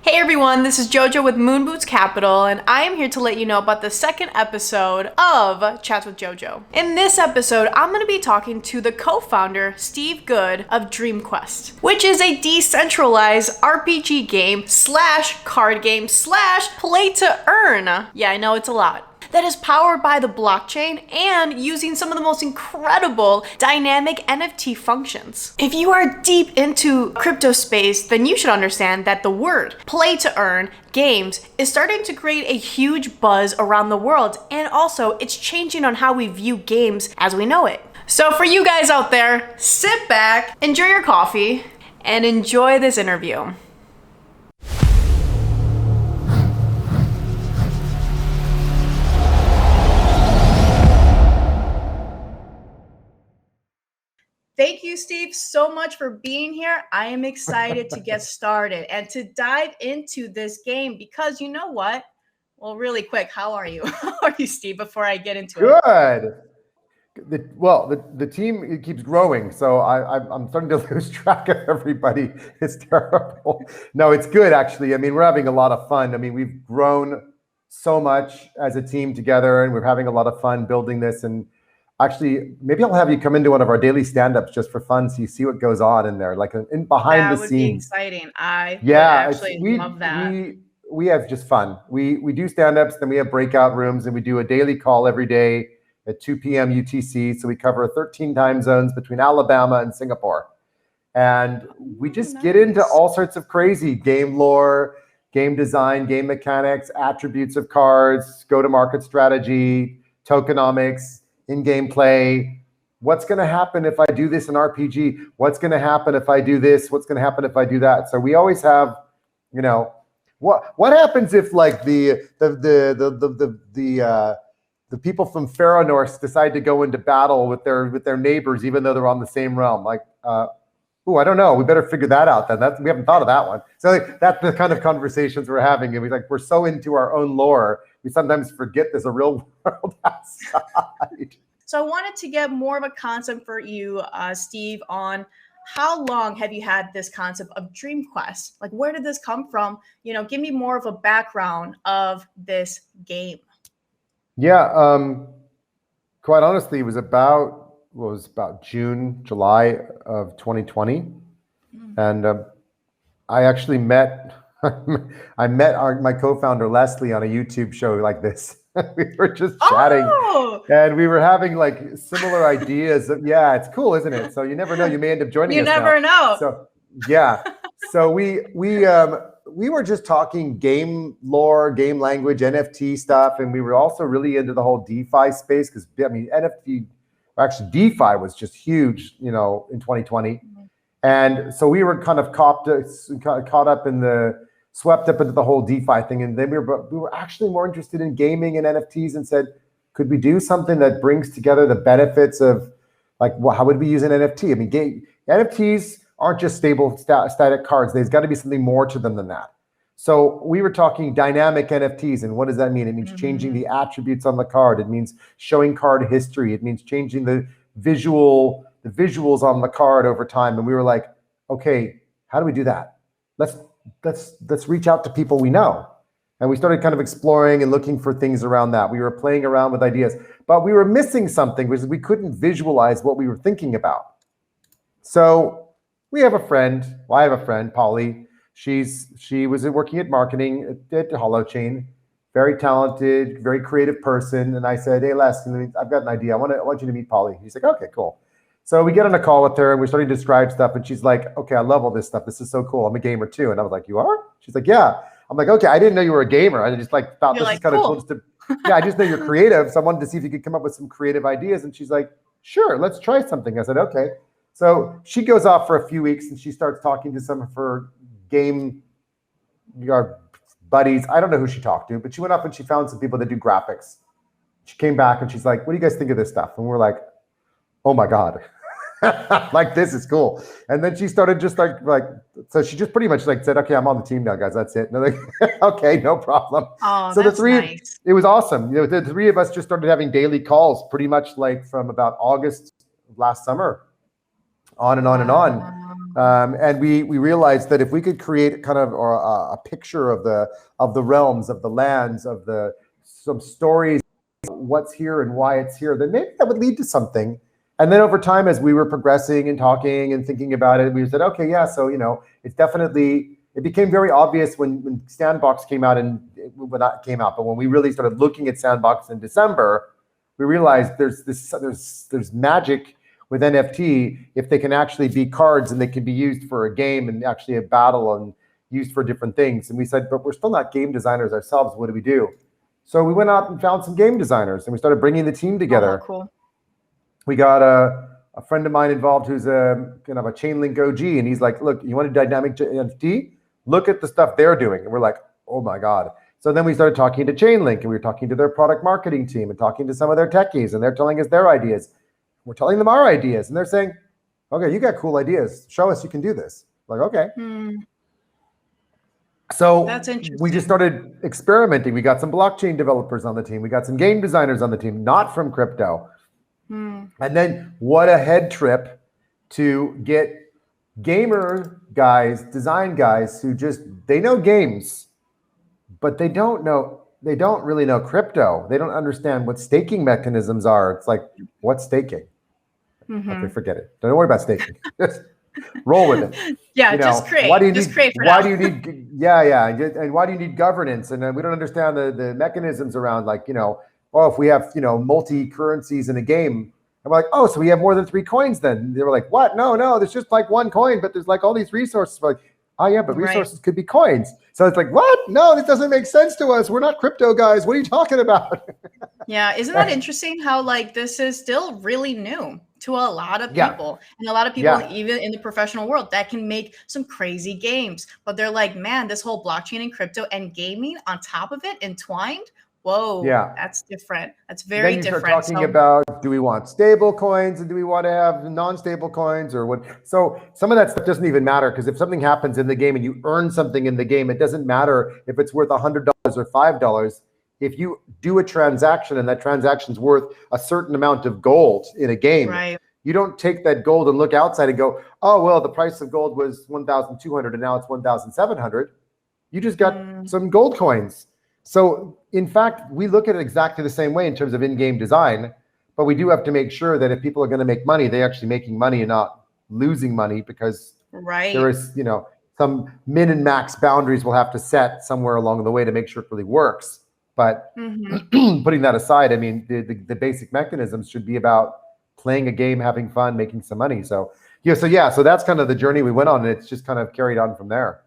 Hey everyone, this is JoJo with MoonBoots Capital, and I am here to let you know about the second episode of Chats with JoJo. In this episode, I'm going to be talking to the co-founder, Steve Good, of DreamQuest, which is a decentralized RPG game / card game / play to earn. Yeah, I know it's a lot. That is powered by the blockchain and using some of the most incredible dynamic NFT functions. If you are deep into crypto space, then you should understand that the word play to earn games is starting to create a huge buzz around the world, and also it's changing on how we view games as we know it. So for you guys out there, sit back, enjoy your coffee, and enjoy this interview. Thank you, Steve, so much for being here. I am excited to get started and to dive into this game because you know what? Well, really quick, how are you? How are you, Steve, before I get into it? Good. The team, it keeps growing, so I'm starting to lose track of everybody. It's terrible. No, it's good, actually. I mean, we're having a lot of fun. I mean, we've grown so much as a team together, and we're having a lot of fun building this. And actually, maybe I'll have you come into one of our daily stand-ups just for fun, so you see what goes on in there, like in behind the scenes. That would be exciting. I would actually love that. We have just fun. We do stand-ups, then we have breakout rooms, and we do a daily call every day at 2 p.m. UTC. So we cover 13 time zones between Alabama and Singapore. And we just get into all sorts of crazy game lore, game design, game mechanics, attributes of cards, go-to-market strategy, tokenomics, in-game play. What's going to happen if I do this in RPG? What's going to happen if I do this? What's going to happen if I do that? So we always have, what happens if like the people from Pharaoh decide to go into battle with their neighbors, even though they're on the same realm? Like, I don't know. We better figure that out then. We haven't thought of that one. So like, that's the kind of conversations we're having. And we're so into our own lore, we sometimes forget there's a real world outside. So I wanted to get more of a concept for you, Steve, on how long have you had this concept of DreamQuest? Like, where did this come from? Give me more of a background of this game. Yeah, quite honestly, it was about June, July of 2020. And I actually met my co-founder Leslie on a YouTube show like this. We were just chatting, and we were having like similar ideas. Yeah, it's cool, isn't it? So you never know, you may end up joining us. You never know. So yeah, so we were just talking game lore, game language, NFT stuff, and we were also really into the whole DeFi space because DeFi was just huge, in 2020. And so we were kind of caught up swept up into the whole DeFi thing. And then we were actually more interested in gaming and NFTs and said, could we do something that brings together the benefits of how would we use an NFT? I mean, NFTs aren't just stable static cards. There's got to be something more to them than that. So we were talking dynamic NFTs. And what does that mean? It means changing the attributes on the card. It means showing card history. It means changing the visuals on the card over time. And we were like, okay, how do we do that? Let's reach out to people we know. And we started kind of exploring and looking for things around that. We were playing around with ideas, but we were missing something, which is we couldn't visualize what we were thinking about. So I have a friend, Polly. She was working at marketing at HoloChain, very talented, very creative person. And I said, hey, Les, I've got an idea. I want you to meet Polly. He's like, okay, cool. So we get on a call with her and we're starting to describe stuff. And she's like, okay, I love all this stuff. This is so cool. I'm a gamer too. And I was like, you are? She's like, yeah. I'm like, okay, I didn't know you were a gamer. I just thought this is kind of cool. Yeah, I just know you're creative. So I wanted to see if you could come up with some creative ideas. And she's like, sure, let's try something. I said, okay. So she goes off for a few weeks and she starts talking to some of her game buddies. I don't know who she talked to, but she went off and she found some people that do graphics. She came back and she's like, what do you guys think of this stuff? And we're like, oh my God, like this is cool. And then she started just so she just pretty much said, okay, I'm on the team now, guys. That's it. And they're like, okay, no problem. Oh, so that's nice. It was awesome. The three of us just started having daily calls pretty much from about August of last summer on and on and on. And we realized that if we could create kind of a picture of the realms, of the lands, of some stories, what's here and why it's here, then maybe that would lead to something. And then over time, as we were progressing and talking and thinking about it, we said, okay, yeah, so it's definitely, it became very obvious when Sandbox came out, and when that came out, but when we really started looking at Sandbox in December, we realized there's magic with NFT if they can actually be cards and they can be used for a game and actually a battle and used for different things. And we said, but we're still not game designers ourselves. What do we do? So we went out and found some game designers, and we started bringing the team together. Oh, cool. We got a friend of mine involved who's a kind of a Chainlink OG, and he's like, look, you want a dynamic NFT? Look at the stuff they're doing. And we're like, oh my God. So then we started talking to Chainlink, and we were talking to their product marketing team and talking to some of their techies, and they're telling us their ideas. We're telling them our ideas, and they're saying, okay, you got cool ideas. Show us you can do this. Like, okay. So we just started experimenting. We got some blockchain developers on the team. We got some game designers on the team, not from crypto. And then what a head trip to get gamer guys, design guys who they know games, but they don't really know crypto. They don't understand what staking mechanisms are. It's like, what's staking? Okay, forget it. Don't worry about staking. Just roll with it. Yeah, just create. Why do you need governance? And we don't understand the mechanisms around, like, if we have, multi currencies in a game, I'm like, oh, so we have more than 3 coins then? And they were like, what? No, there's just like 1 coin, but there's like all these resources. We're like, oh yeah, but resources could be coins. So it's like, what? No, this doesn't make sense to us. We're not crypto guys. What are you talking about? Yeah, isn't that interesting how like this is still really new to a lot of people, and a lot of people even in the professional world that can make some crazy games, but they're like, man, this whole blockchain and crypto and gaming on top of it entwined. Whoa, that's different. That's very different. Start talking about, do we want stable coins and do we want to have non-stable coins or what? So some of that stuff doesn't even matter, because if something happens in the game and you earn something in the game, it doesn't matter if it's worth $100 or $5. If you do a transaction and that transaction's worth a certain amount of gold in a game, you don't take that gold and look outside and go, oh, well, the price of gold was 1,200 and now it's 1,700. You just got some gold coins. So in fact, we look at it exactly the same way in terms of in-game design, but we do have to make sure that if people are going to make money, they're actually making money and not losing money, because there is, some min and max boundaries we'll have to set somewhere along the way to make sure it really works. But putting that aside, I mean, the basic mechanisms should be about playing a game, having fun, making some money. So that's kind of the journey we went on, and it's just kind of carried on from there.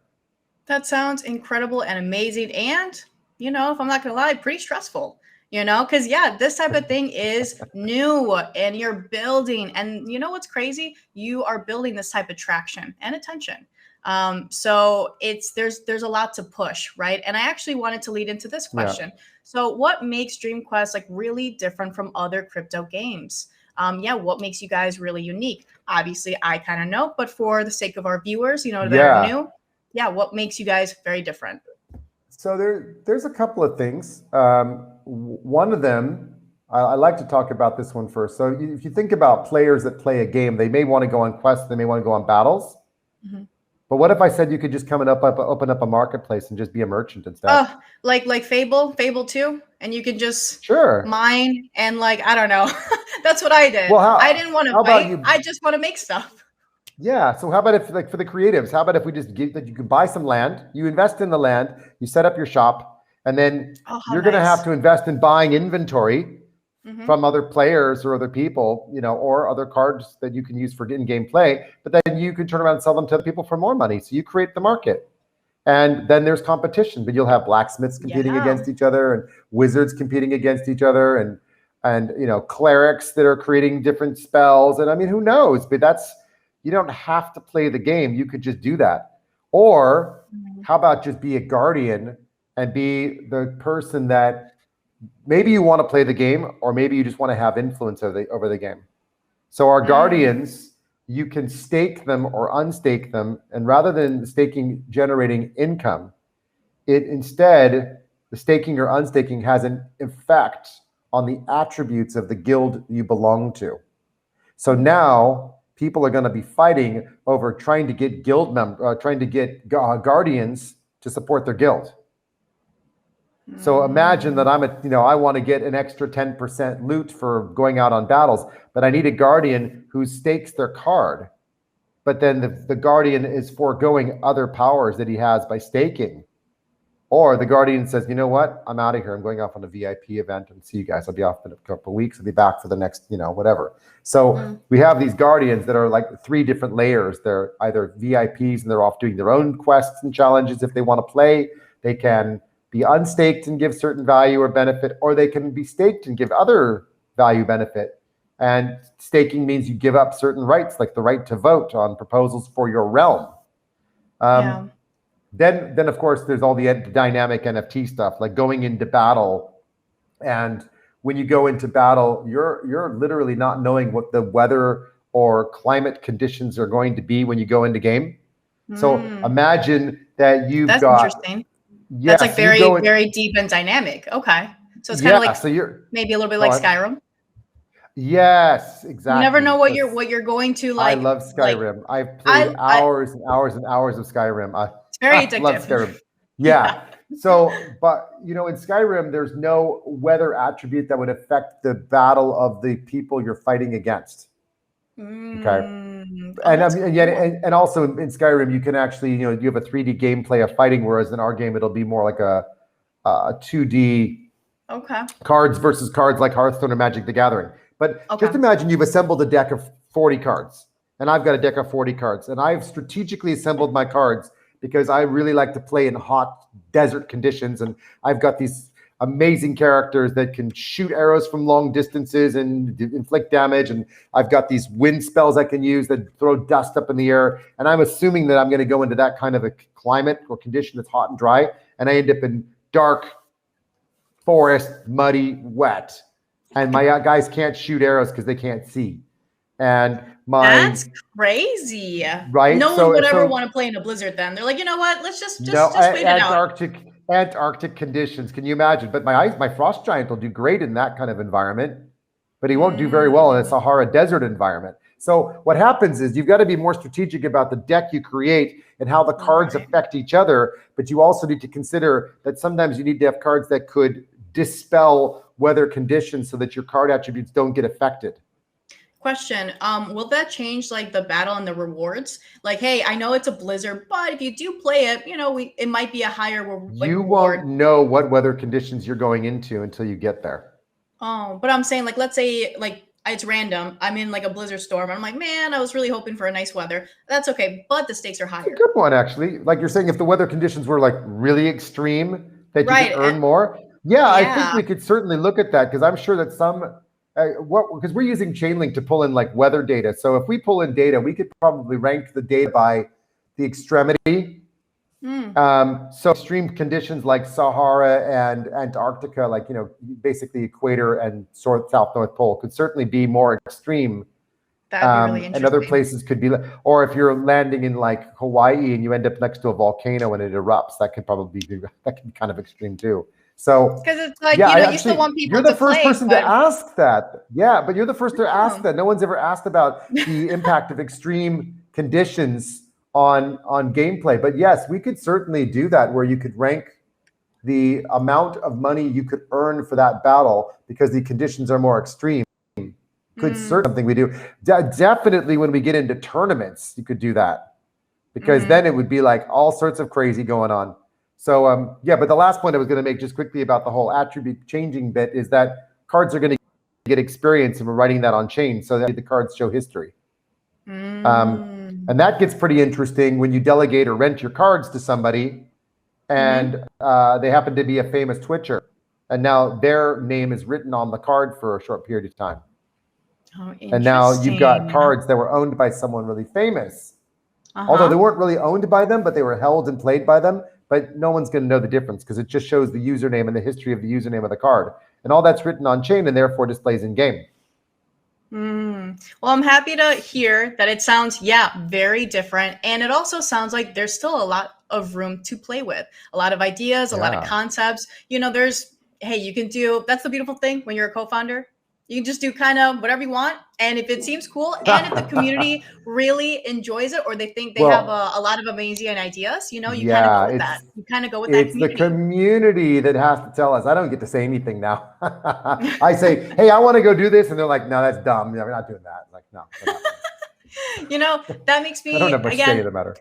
That sounds incredible and amazing. And if I'm not gonna lie, pretty stressful, because this type of thing is new and you're building, and what's crazy? You are building this type of traction and attention. So there's a lot to push, right? And I actually wanted to lead into this question. So what makes DreamQuest like really different from other crypto games? What makes you guys really unique? Obviously, I kind of know, but for the sake of our viewers, that are new, what makes you guys very different? So there's a couple of things. One of them, I like to talk about this one first. So if you think about players that play a game, they may want to go on quests, they may want to go on battles. But what if I said you could just come and open up a marketplace and just be a merchant instead? Like Fable 2, and you can just mine and I don't know. That's what I did. Well, I didn't want to fight. I just want to make stuff. Yeah. So how about if, for the creatives, how about if we just give that you can buy some land, you invest in the land, you set up your shop, and then you're going to have to invest in buying inventory from other players or other people, or other cards that you can use for in-game play, but then you can turn around and sell them to people for more money. So you create the market. And then there's competition, but you'll have blacksmiths competing against each other, and wizards competing against each other, and clerics that are creating different spells. And I mean, who knows? But you don't have to play the game. You could just do that. Or how about just be a guardian and be the person that maybe you want to play the game, or maybe you just want to have influence over the game. So our guardians, you can stake them or unstake them. And rather than staking generating income, the staking or unstaking has an effect on the attributes of the guild you belong to. So now people are going to be fighting over trying to get guardians to support their guild. So imagine that I want to get an extra 10% loot for going out on battles, but I need a guardian who stakes their card. But then the guardian is foregoing other powers that he has by staking. Or the guardian says, you know what? I'm out of here. I'm going off on a VIP event and see you guys. I'll be off in a couple of weeks. I'll be back for the next, whatever. So we have these guardians that are like 3 different layers. They're either VIPs and they're off doing their own quests and challenges. If they want to play, they can be unstaked and give certain value or benefit, or they can be staked and give other value benefit. And staking means you give up certain rights, like the right to vote on proposals for your realm. Then of course, there's all the dynamic NFT stuff, like going into battle. And when you go into battle, you're literally not knowing what the weather or climate conditions are going to be when you go into game. So imagine that That's interesting. Yes, that's like very deep and dynamic. Okay. So it's kind of like maybe a little bit like Skyrim. Yes, exactly. You never know what you're going to like. I love Skyrim. I've played hours and hours and hours of Skyrim. It's very addictive. I love Skyrim. Yeah. So, but in Skyrim, there's no weather attribute that would affect the battle of the people you're fighting against. Okay. And also in Skyrim, you can actually, you have a 3D gameplay of fighting, whereas in our game, it'll be more like a 2D cards versus cards like Hearthstone or Magic the Gathering. But just imagine you've assembled a deck of 40 cards, and I've got a deck of 40 cards, and I've strategically assembled my cards because I really like to play in hot desert conditions, and I've got these amazing characters that can shoot arrows from long distances and inflict damage, and I've got these wind spells I can use that throw dust up in the air, and I'm assuming that I'm going to go into that kind of a climate or condition that's hot and dry, and I end up in dark forest, muddy, wet, and my guys can't shoot arrows because they can't see. And that's crazy, right? No one would ever want to play in a blizzard. Then they're like, you know what? Let's just wait it out. Antarctic conditions. Can you imagine? But my frost giant will do great in that kind of environment, but he won't do very well in a Sahara desert environment. So what happens is you've got to be more strategic about the deck you create and how the cards affect each other. But you also need to consider that sometimes you need to have cards that could dispel weather conditions so that your card attributes don't get affected. Question, will that change like the battle and the rewards? Like, hey, I know it's a blizzard, but if you do play it, it might be a higher reward. You won't know what weather conditions you're going into until you get there. Oh, but I'm saying, like, let's say like it's random. I'm in like a blizzard storm. I'm like, man, I was really hoping for a nice weather. That's okay, but the stakes are higher. That's a good one, actually. Like you're saying, if the weather conditions were like really extreme, that you could earn more. Yeah, I think we could certainly look at that, because I'm sure that because we're using Chainlink to pull in like weather data. So if we pull in data, we could probably rank the data by the extremity. So extreme conditions like Sahara and Antarctica, like, basically equator and South North Pole could certainly be more extreme. That'd be really interesting. And other places could be, or if you're landing in like Hawaii and you end up next to a volcano and it erupts, that can be kind of extreme too. So because it's like, you still want people. You're the first person to ask that. Yeah, but you're the first to ask that. No one's ever asked about the impact of extreme conditions on gameplay. But yes, we could certainly do that, where you could rank the amount of money you could earn for that battle because the conditions are more extreme. Could certainly something we do. Definitely when we get into tournaments, you could do that, because then it would be like all sorts of crazy going on. So, but the last point I was going to make just quickly about the whole attribute changing bit is that cards are going to get experience, and we're writing that on chain so that the cards show history. And that gets pretty interesting when you delegate or rent your cards to somebody and they happen to be a famous Twitcher, and now their name is written on the card for a short period of time. Oh, and now you've got cards that were owned by someone really famous. Although they weren't really owned by them, but they were held and played by them. But no one's going to know the difference, because it just shows the username and the history of the username of the card. And all that's written on chain and therefore displays in game. Well, I'm happy to hear that it sounds, very different. And it also sounds like there's still a lot of room to play with. A lot of ideas, a lot of concepts. You can do, that's the beautiful thing when you're a co-founder. You can just do kind of whatever you want. And if it seems cool, and if the community really enjoys it, or they think they have Well, a lot of amazing ideas, you kind of go yeah, with that. You kind of go with that it's the community. community that has to tell us. I don't get to say anything now. I say, hey, I want to go do this. And they're like, no, that's dumb. Yeah, we're not doing that. I'm like, no, we're not. That makes I don't me, have much say again, in the matter.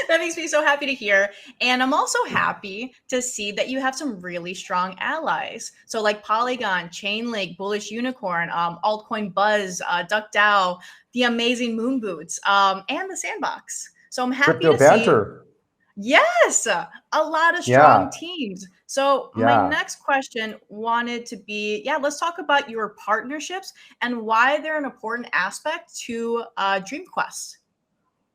that makes me so happy to hear. And I'm also happy to see that you have some really strong allies. So like Polygon, Chainlink, Bullish Unicorn, Altcoin Buzz, DuckDAO, the amazing MoonBoots, and the Sandbox. So I'm happy Crypto to see, banter. yes, a lot of strong Yeah. teams. So my Yeah. next question wanted to be, let's talk about your partnerships and why they're an important aspect to Dream Quest.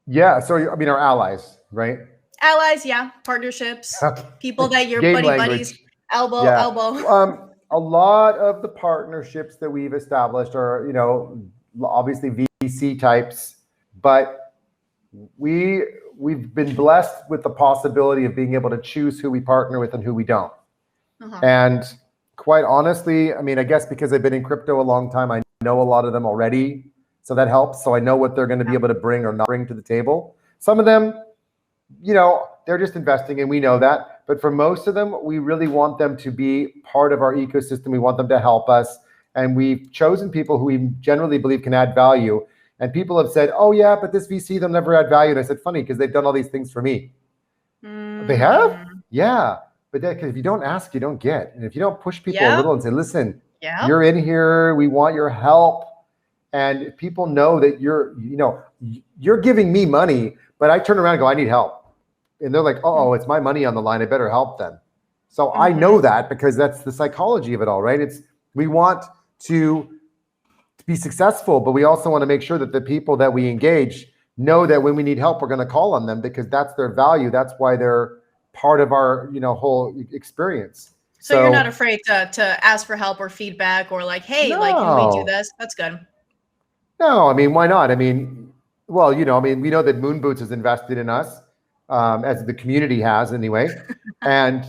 Yeah. So, I mean, our allies, right? Allies, partnerships, people that you're Game buddies, language. elbow, Yeah. elbow. A lot of the partnerships that we've established are, obviously VC types, but we've been blessed with the possibility of being able to choose who we partner with and who we don't. And quite honestly, I mean, I guess because I've been in crypto a long time, I know a lot of them already. So that helps. So I know what they're going to be able to bring or not bring to the table. Some of them, they're just investing and we know that. But for most of them, we really want them to be part of our ecosystem. We want them to help us. And we've chosen people who we generally believe can add value. And people have said, oh yeah, but this VC, they'll never add value. And I said, funny, because they've done all these things for me. They have? Yeah. But if you don't ask, you don't get. And if you don't push people a little and say, listen, you're in here, we want your help. And people know that you're giving me money, but I turn around and go, I need help. And they're like, oh, it's my money on the line. I better help them. So I know that because that's the psychology of it all, right? We want to be successful, but we also want to make sure that the people that we engage know that when we need help, we're going to call on them because that's their value. That's why they're part of our, whole experience. So you're not afraid to ask for help or feedback or like, hey, can we do this? That's good. No, I mean, why not? I mean, well, we know that MoonBoots has invested in us, as the community has anyway. and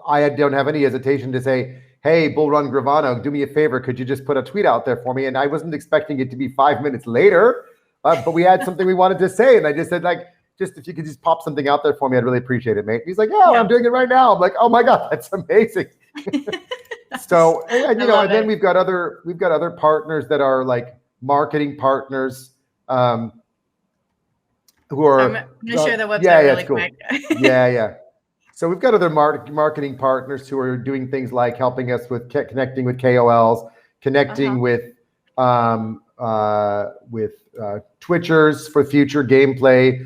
I don't have any hesitation to say, hey, Bull Run Gravano, do me a favor. Could you just put a tweet out there for me? And I wasn't expecting it to be 5 minutes later, but we had something we wanted to say. And I just said, just if you could just pop something out there for me, I'd really appreciate it, mate. He's like, yeah, I'm doing it right now. I'm like, oh my God, that's amazing. So, and then we've got other partners that are like marketing partners, who are. I'm gonna share the website really quick. Yeah. So we've got other marketing partners who are doing things like helping us with connecting with KOLs, connecting with Twitchers for future gameplay,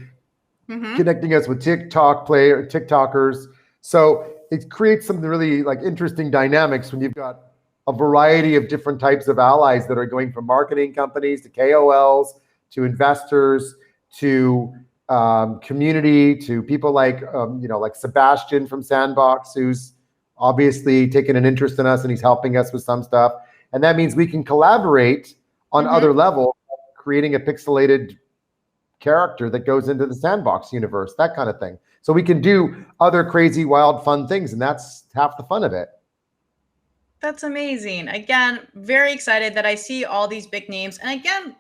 connecting us with TikTokers. So it creates some really interesting dynamics when you've got a variety of different types of allies that are going from marketing companies to KOLs to investors to community to people like Sebastian from Sandbox, who's obviously taken an interest in us and he's helping us with some stuff. And that means we can collaborate on other levels, creating a pixelated character that goes into the Sandbox universe, that kind of thing. So we can do other crazy, wild, fun things. And that's half the fun of it. That's amazing. Again, very excited that I see all these big names. And again,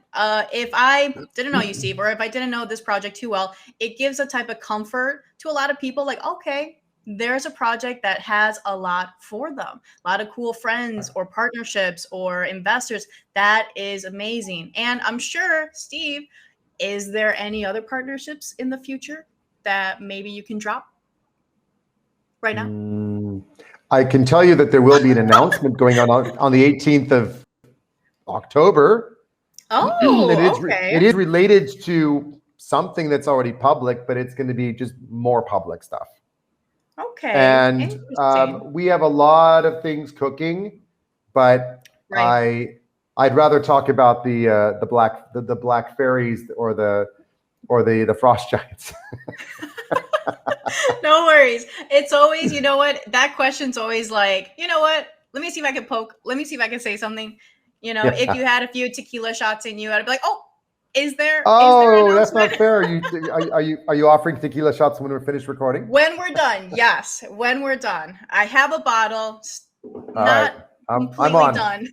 if I didn't know you, Steve, or if I didn't know this project too well, it gives a type of comfort to a lot of people like, okay, there's a project that has a lot for them, a lot of cool friends or partnerships or investors. That is amazing. And I'm sure, Steve, is there any other partnerships in the future that maybe you can drop right now? I can tell you that there will be an announcement going on the 18th of October. Oh, it is related to something that's already public, but it's going to be just more public stuff. Okay. And we have a lot of things cooking, but I'd rather talk about the black fairies or the frost giants. No worries. It's always, that question's always like, let me see if I can poke. Let me see if I can say something. If you had a few tequila shots in you, I'd be like, oh, is there? Oh, that's not fair. Are you offering tequila shots when we're finished recording? When we're done, yes. When we're done, I have a bottle. completely on. done.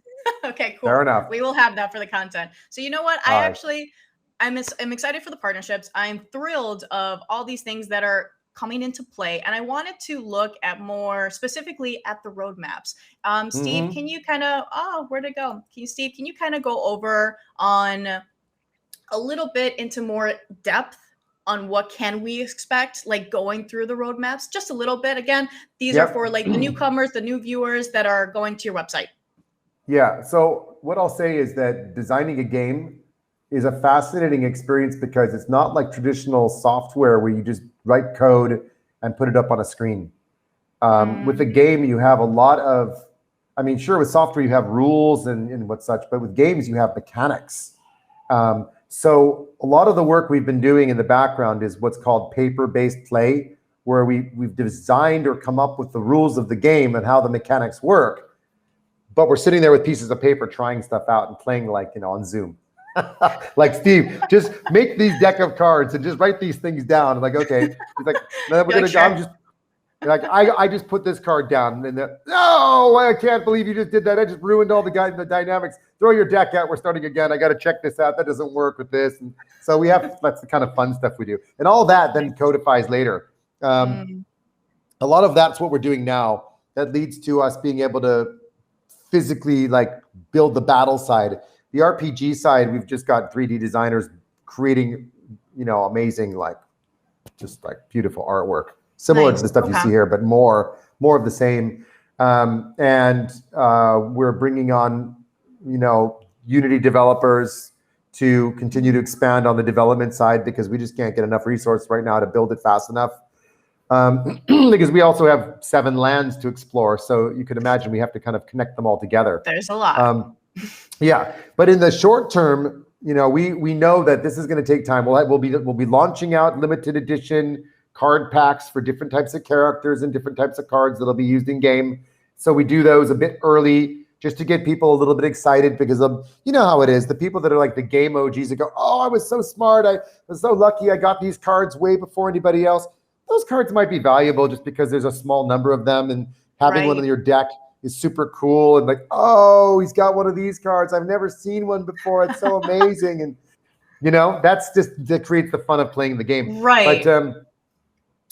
Okay, cool. Fair enough. We will have that for the content. So you know what? I'm excited for the partnerships. I'm thrilled of all these things that are coming into play, and I wanted to look at more specifically at the roadmaps. Steve, can you kind of where'd it go? Steve, can you kind of go over on a little bit into more depth on what can we expect, like going through the roadmaps, just a little bit. Again, these are for like the newcomers, the new viewers that are going to your website. Yeah. So what I'll say is that designing a game is a fascinating experience because it's not like traditional software where you just write code and put it up on a screen. With a game, you have a lot of, I mean, sure, with software, you have rules and what such, but with games, you have mechanics. So a lot of the work we've been doing in the background is what's called paper-based play, where we've designed or come up with the rules of the game and how the mechanics work. But we're sitting there with pieces of paper trying stuff out and playing like, on Zoom. Like, Steve, just make these deck of cards and just write these things down. I'm like, okay. He's like, no, we're gonna go. I'm just like, I just put this card down and no, I can't believe you just did that. I just ruined all the dynamics. Throw your deck out. We're starting again. I got to check this out. That doesn't work with this. And so that's the kind of fun stuff we do. And all that then codifies later. A lot of that's what we're doing now. That leads to us being able to physically like build the battle side. The RPG side, we've just got 3D designers creating, amazing, just beautiful artwork, similar to the stuff you see here, but more of the same. And we're bringing on, Unity developers to continue to expand on the development side because we just can't get enough resource right now to build it fast enough. Because we also have 7 lands to explore. So you can imagine we have to kind of connect them all together. There's a lot. Yeah, but in the short term, we know that this is going to take time. We'll be launching out limited edition card packs for different types of characters and different types of cards that'll be used in game. So we do those a bit early just to get people a little bit excited because of, how it is. The people that are like the game OGs that go, oh, I was so smart. I was so lucky. I got these cards way before anybody else. Those cards might be valuable just because there's a small number of them and having one in your deck is super cool. And like, oh, he's got one of these cards. I've never seen one before. It's so amazing. And, that creates the fun of playing the game. Right. But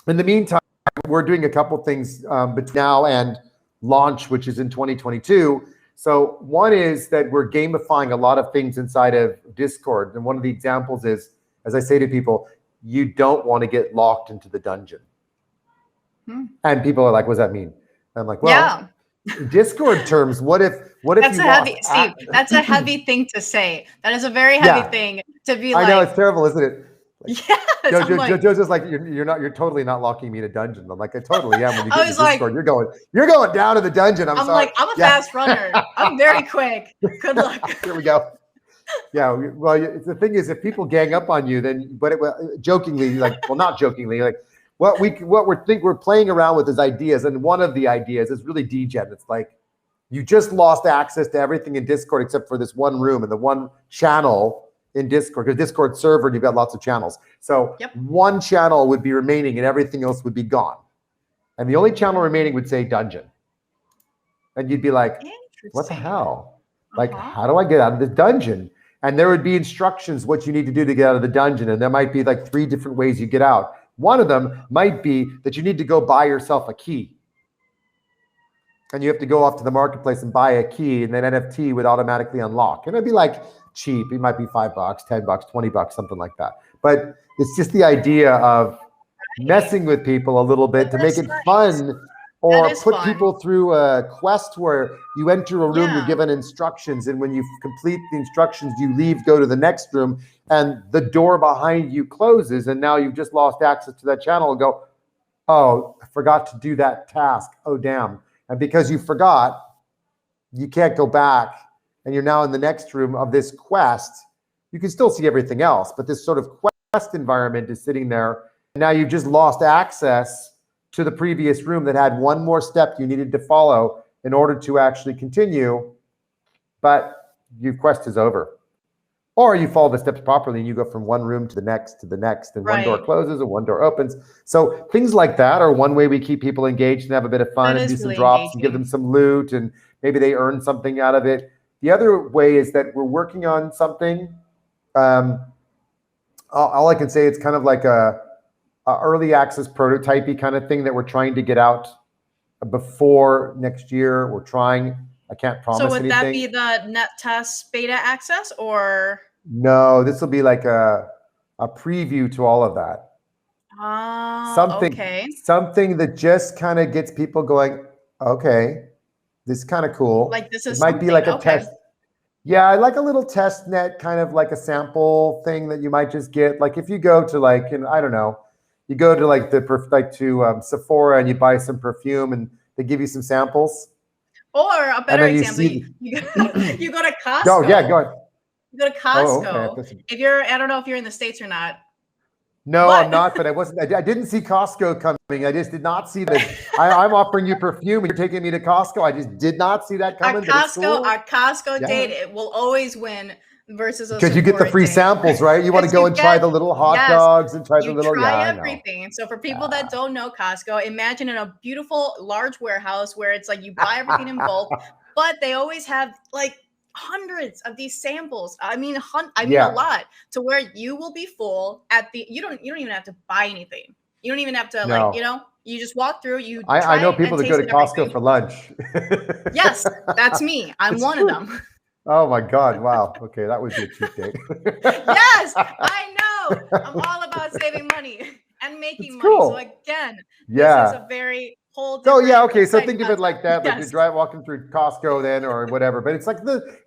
in the meantime, we're doing a couple things between now and launch, which is in 2022. So one is that we're gamifying a lot of things inside of Discord. And one of the examples is, as I say to people, you don't want to get locked into the dungeon. And people are like, what does that mean? And I'm like, well, in Discord terms, what if that's a heavy, Steve, that's a heavy thing to say. That is a very heavy thing to be like. I know, it's terrible, isn't it? Yes. JoJo's just like, you're totally not locking me in a dungeon. I'm like, I totally am. When you get to Discord, you're going down to the dungeon. I'm sorry. like, I'm a fast runner. I'm very quick. Good luck. Here we go. Yeah, well, the thing is, if people gang up on you, then, jokingly, not jokingly, what we're playing around with is ideas, and one of the ideas is really degen. It's like you just lost access to everything in Discord except for this one room and the one channel in Discord, because Discord server, you've got lots of channels. So one channel would be remaining and everything else would be gone. And the only channel remaining would say dungeon. And you'd be like, what the hell? Like, how do I get out of this dungeon? And there would be instructions what you need to do to get out of the dungeon. And there might be 3 different ways you get out. One of them might be that you need to go buy yourself a key. And you have to go off to the marketplace and buy a key, and then NFT would automatically unlock. And it'd be cheap. It might be $5, $10, $20, something like that. But it's just the idea of messing with people a little bit to make it fun, or put people through a quest where you enter a room, you're given instructions, and when you complete the instructions, you leave, go to the next room, and the door behind you closes, and now you've just lost access to that channel and go, oh, I forgot to do that task. Oh, damn. And because you forgot, you can't go back, and you're now in the next room of this quest. You can still see everything else, but this sort of quest environment is sitting there, and now you've just lost access to the previous room that had one more step you needed to follow in order to actually continue, but your quest is over. Or you follow the steps properly and you go from one room to the next, and one door closes and one door opens. So things like that are one way we keep people engaged and have a bit of fun and do some drops and give them some loot and maybe they earn something out of it. The other way is that we're working on something. All I can say, it's kind of like a early access prototypey kind of thing that we're trying to get out before next year. We're trying. I can't promise anything. So would that be the net test beta access, or? No, this will be like a preview to all of that. Something that just kind of gets people going, okay, this is kind of cool. Like this is it might be like a test. Yeah, like a little test net, kind of like a sample thing that you might just get. Like if you go to like, I don't know, you go to like Sephora and you buy some perfume and they give you some samples. Or a better example, you go to Costco. Oh yeah, go ahead. You go to Costco. Okay. If you're, I don't know if you're in the States or not. No, I'm not, but I didn't see Costco coming. I just did not see that. I'm offering you perfume and you're taking me to Costco. I just did not see that coming. Our Costco date, it will always win versus because you get the free samples, right? You want to go and try the little hot dogs and try the little, everything. So for people that don't know Costco, imagine in a beautiful large warehouse where it's like you buy everything in bulk, but they always have like hundreds of these samples. I mean a lot, to where you will be full at the. You don't even have to buy anything. You don't even have to you just walk through. I know people that go to Costco for lunch. Yes, that's me. I'm one of them. Oh my God! Wow. Okay, that would be a cheap date. Yes, I know. I'm all about saving money and making money. Cool. So again, this is a very whole. Oh yeah, okay. So think of it like that, like you're walking through Costco then, or whatever. But it's like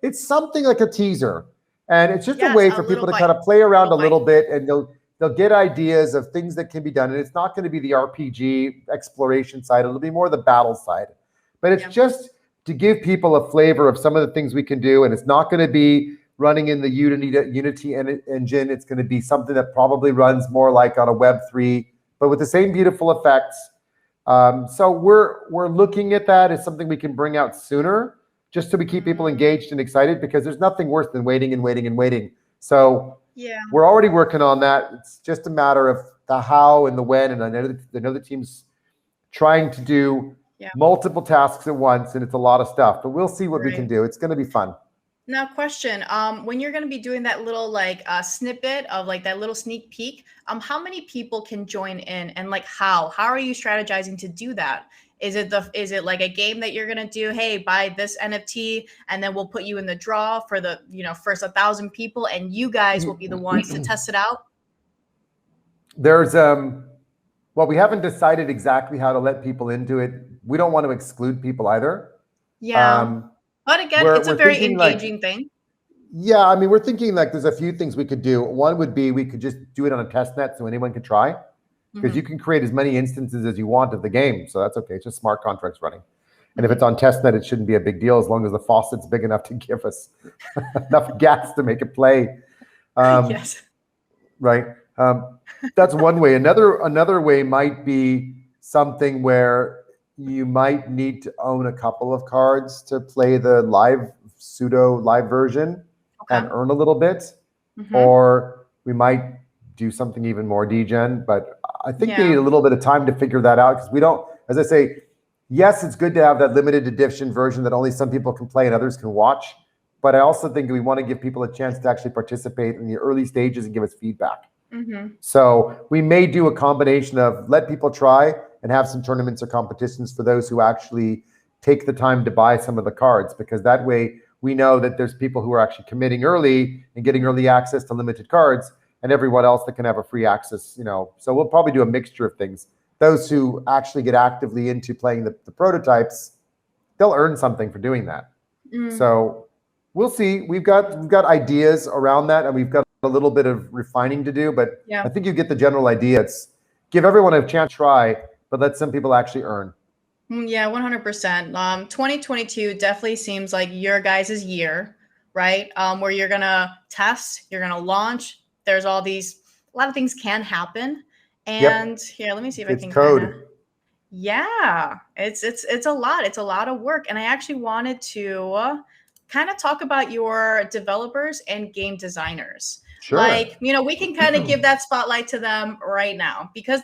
it's something like a teaser, and it's just a way for people to kind of play around a little bit, and they'll get ideas of things that can be done. And it's not going to be the RPG exploration side; it'll be more the battle side. But it's just to give people a flavor of some of the things we can do, and it's not going to be running in the Unity engine. It's going to be something that probably runs more like on a Web3, but with the same beautiful effects. So we're looking at that as something we can bring out sooner, just so we keep people engaged and excited, because there's nothing worse than waiting and waiting and waiting. So we're already working on that. It's just a matter of the how and the when, and I know the team's trying to do multiple tasks at once, and it's a lot of stuff, but we'll see what we can do. It's going to be fun. Now, question, when you're going to be doing that little like snippet of like that little sneak peek, how many people can join in, and like how are you strategizing to do that? Is it like a game that you're going to do, hey, buy this NFT and then we'll put you in the draw for the, first 1,000 people, and you guys will be the ones to test it out? There's well, we haven't decided exactly how to let people into it. We don't want to exclude people either. Yeah. But again, it's a very engaging thing. Yeah, I mean, we're thinking like there's a few things we could do. One would be we could just do it on a test net so anyone can try, because you can create as many instances as you want of the game. So that's okay. It's just smart contracts running. And if it's on test net, it shouldn't be a big deal as long as the faucet's big enough to give us enough gas to make it play. Yes. Right. That's one way. Another way might be something where you might need to own a couple of cards to play the pseudo live version and earn a little bit, or we might do something even more degen. But I think we need a little bit of time to figure that out, because we don't, as I say, yes, it's good to have that limited edition version that only some people can play and others can watch. But I also think we want to give people a chance to actually participate in the early stages and give us feedback. So we may do a combination of let people try and have some tournaments or competitions for those who actually take the time to buy some of the cards, because that way we know that there's people who are actually committing early and getting early access to limited cards, and everyone else that can have a free access, So we'll probably do a mixture of things. Those who actually get actively into playing the prototypes, they'll earn something for doing that. So we'll see. We've got ideas around that, and we've got a little bit of refining to do, but I think you get the general idea. It's give everyone a chance to try, but let some people actually earn. Yeah, 100%. 2022 definitely seems like your guys' year, right? Where you're gonna test, you're gonna launch. There's a lot of things can happen. And here, let me see if I can code. It's a lot. It's a lot of work. And I actually wanted to kind of talk about your developers and game designers. Sure. We can kind of give that spotlight to them right now because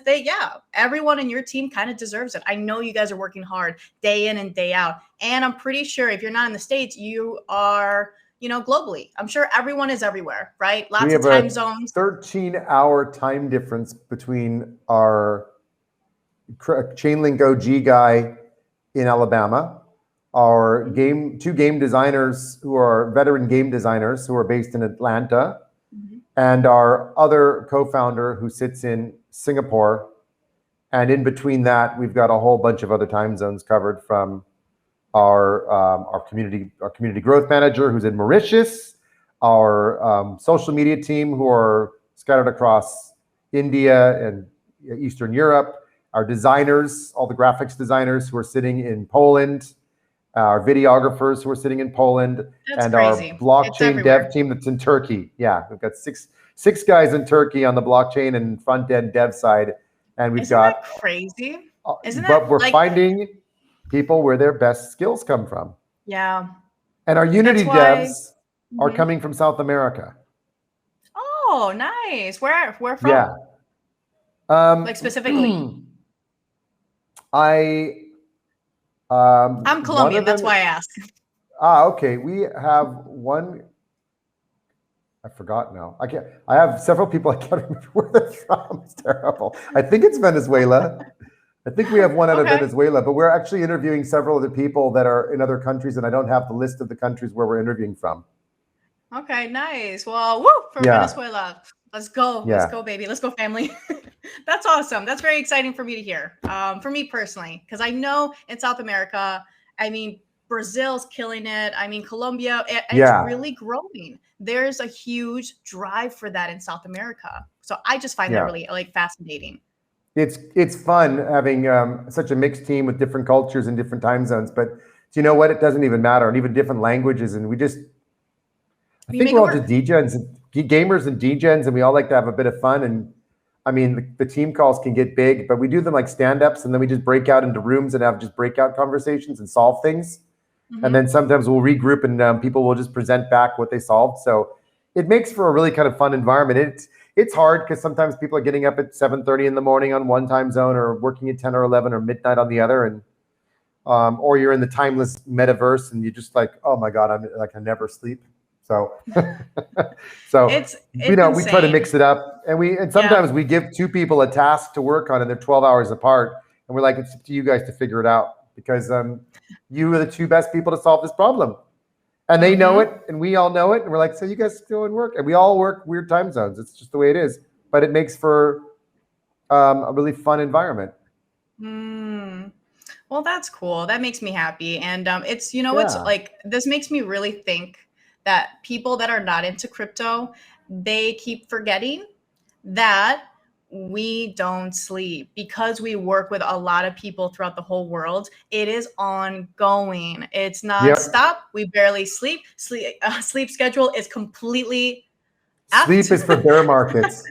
everyone in your team kind of deserves it. I know you guys are working hard day in and day out. And I'm pretty sure if you're not in the States, you are, globally. I'm sure everyone is everywhere, right? Lots of time zones. 13-hour time difference between our Chainlink OG guy in Alabama, our two game designers who are veteran game designers who are based in Atlanta, and our other co-founder who sits in Singapore. And in between that, we've got a whole bunch of other time zones covered, from our community growth manager who's in Mauritius, our social media team who are scattered across India and Eastern Europe, our designers, all the graphics designers who are sitting in Poland, our videographers who are sitting in Poland, and crazy. Our blockchain dev team that's in Turkey. Yeah, we've got six guys in Turkey on the blockchain and front end dev side, and we've got that crazy. But we're finding people where their best skills come from. Yeah. And our Unity devs are coming from South America. Oh, nice. Where from? Yeah. Specifically. I'm Colombian. That's why I asked. Okay. We have one. I forgot now. I have several people. I can't remember where they're from. It's terrible. I think it's Venezuela. I think we have one out of Venezuela, but we're actually interviewing several other people that are in other countries, and I don't have the list of the countries where we're interviewing from. Okay, nice. Well, Venezuela. Let's go. Yeah. Let's go, baby. Let's go, family. That's awesome. That's very exciting for me to hear. For me personally, because I know in South America, Brazil's killing it. Colombia, it's really growing. There's a huge drive for that in South America. So I just find that really fascinating. It's fun having such a mixed team with different cultures and different time zones. But you know what? It doesn't even matter, and even different languages. And I think we're all just degens, gamers and degens, and we all like to have a bit of fun. And the team calls can get big, but we do them like stand-ups, and then we just break out into rooms and have just breakout conversations and solve things. And then sometimes we'll regroup and people will just present back what they solved. So it makes for a really kind of fun environment. It's hard because sometimes people are getting up at 7:30 in the morning on one time zone, or working at 10 or 11 or midnight on the other. And or you're in the timeless metaverse and you're just like, oh my God, I never sleep. So, it's we try to mix it up, and sometimes we give two people a task to work on, and they're 12 hours apart, and we're like, it's up to you guys to figure it out, because you are the two best people to solve this problem, and they know it, and we all know it, and we're like, so you guys go and work, and we all work weird time zones. It's just the way it is, but it makes for a really fun environment. Well, that's cool. That makes me happy, and it's it's like, this makes me really think that people that are not into crypto, they keep forgetting that we don't sleep, because we work with a lot of people throughout the whole world. It is ongoing. It's non-stop. We barely sleep. Sleep schedule is completely Sleep is for bear markets.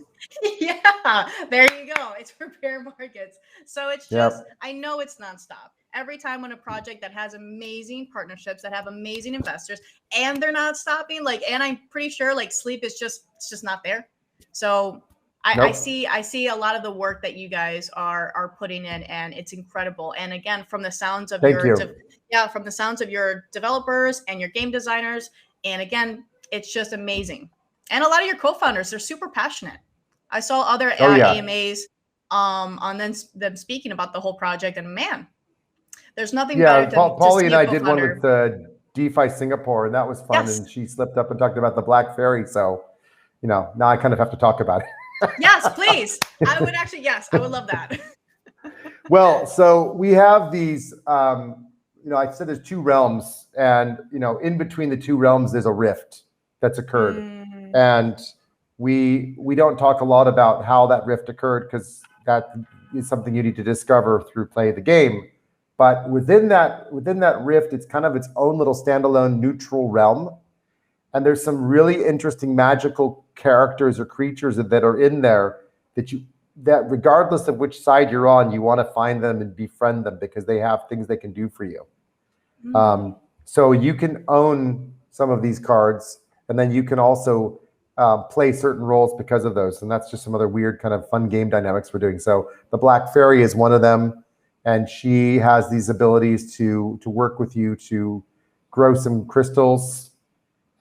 Yeah, there you go. It's for bear markets. So it's just, I know it's nonstop. Every time when a project that has amazing partnerships, that have amazing investors, and they're not stopping, and I'm pretty sure sleep is it's just not there. So I see a lot of the work that you guys are putting in, and it's incredible. And again, from the sounds of from the sounds of your developers and your game designers, and again, it's just amazing. And a lot of your co-founders, they're super passionate. I saw other AMAs on them speaking about the whole project, and man, there's nothing better than Paulie and I did one with DeFi Singapore, and that was fun. And she slipped up and talked about the Black Fairy. So, now I kind of have to talk about it. Yes, please. I would actually, I would love that. Well, so we have these, I said there's two realms, and, in between the two realms, there's a rift that's occurred. And we don't talk a lot about how that rift occurred, because that is something you need to discover through play the game. But within that rift, it's kind of its own little standalone neutral realm. And there's some really interesting magical characters or creatures that are in there that regardless of which side you're on, you want to find them and befriend them, because they have things they can do for you. So you can own some of these cards, and then you can also play certain roles because of those. And that's just some other weird kind of fun game dynamics we're doing. So the Black Fairy is one of them. And she has these abilities to work with you to grow some crystals.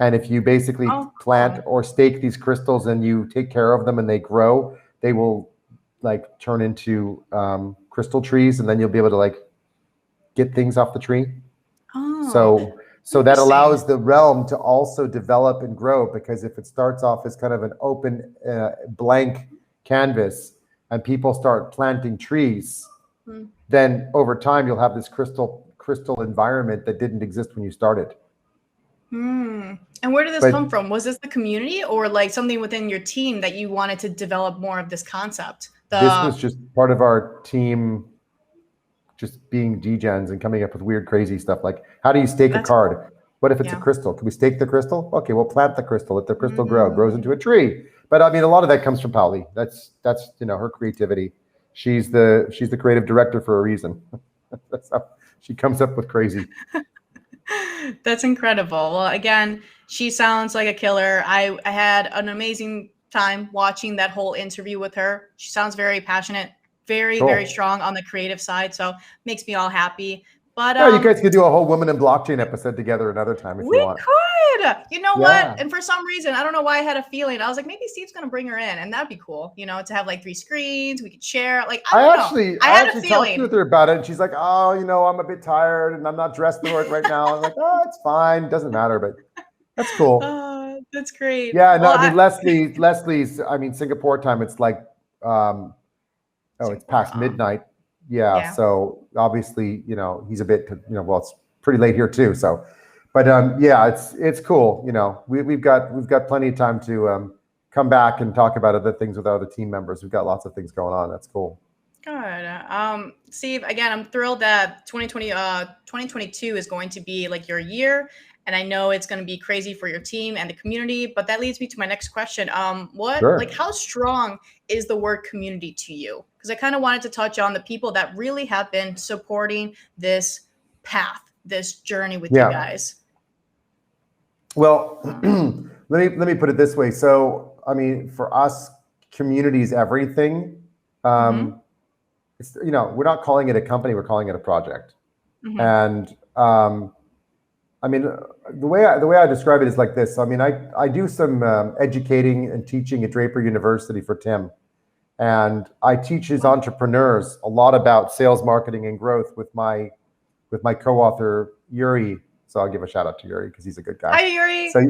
And if you basically plant or stake these crystals and you take care of them and they grow, they will like turn into crystal trees, and then you'll be able to like get things off the tree. So that allows the realm to also develop and grow, because if it starts off as kind of an open blank canvas and people start planting trees, then over time you'll have this crystal environment that didn't exist when you started. And where did this come from? Was this the community or like something within your team that you wanted to develop more of this concept? This was just part of our team just being degens and coming up with weird, crazy stuff. Like, how do you stake a card? What if it's a crystal? Can we stake the crystal? Okay, we'll plant the crystal. Let the crystal grows into a tree. But I mean, a lot of that comes from Pauli. That's her creativity. She's the creative director for a reason. That's how she comes up with crazy. That's incredible. Well, again, she sounds like a killer. I had an amazing time watching that whole interview with her. She sounds very passionate, very strong on the creative side. So makes me all happy. But you guys could do a whole woman in blockchain episode together another time if you want. We could. You know what? And for some reason, I don't know why I had a feeling. I was like, maybe Steve's gonna bring her in, and that'd be cool. To have like 3 screens, we could share. Like, I actually talked with her about it, and she's like, oh, I'm a bit tired, and I'm not dressed for it right now. I'm like, oh, it's fine, doesn't matter, but that's cool. That's great. Yeah, no, I mean Leslie's. I mean Singapore time. It's like, it's past midnight. Yeah, so obviously, he's a bit, well, it's pretty late here too. So, but it's cool. We've got plenty of time to come back and talk about other things with our other team members. We've got lots of things going on. That's cool. Good. Steve, again, I'm thrilled that 2022 is going to be like your year. And I know it's going to be crazy for your team and the community, but that leads me to my next question. How strong is the word community to you? Because I kind of wanted to touch on the people that really have been supporting this path, this journey with you guys. Well, let me put it this way. So, I mean, for us, community is everything. It's, we're not calling it a company, we're calling it a project. And I mean, the way I describe it is like this. I mean, I do some educating and teaching at Draper University for Tim, and I teach his entrepreneurs a lot about sales, marketing, and growth with my co-author Yuri. So I'll give a shout out to Yuri because he's a good guy. Hi, Yuri. So,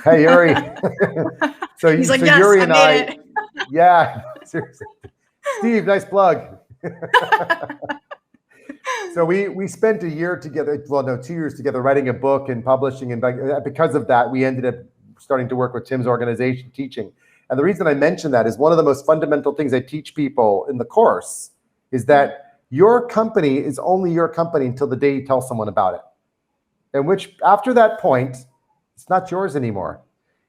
hey, Yuri. He's like, yes, Yuri and I, yeah, seriously. Steve, nice plug. So we spent a year together, 2 years together, writing a book and publishing. And because of that, we ended up starting to work with Tim's organization, teaching. And the reason I mention that is one of the most fundamental things I teach people in the course is that your company is only your company until the day you tell someone about it. And which after that point, it's not yours anymore,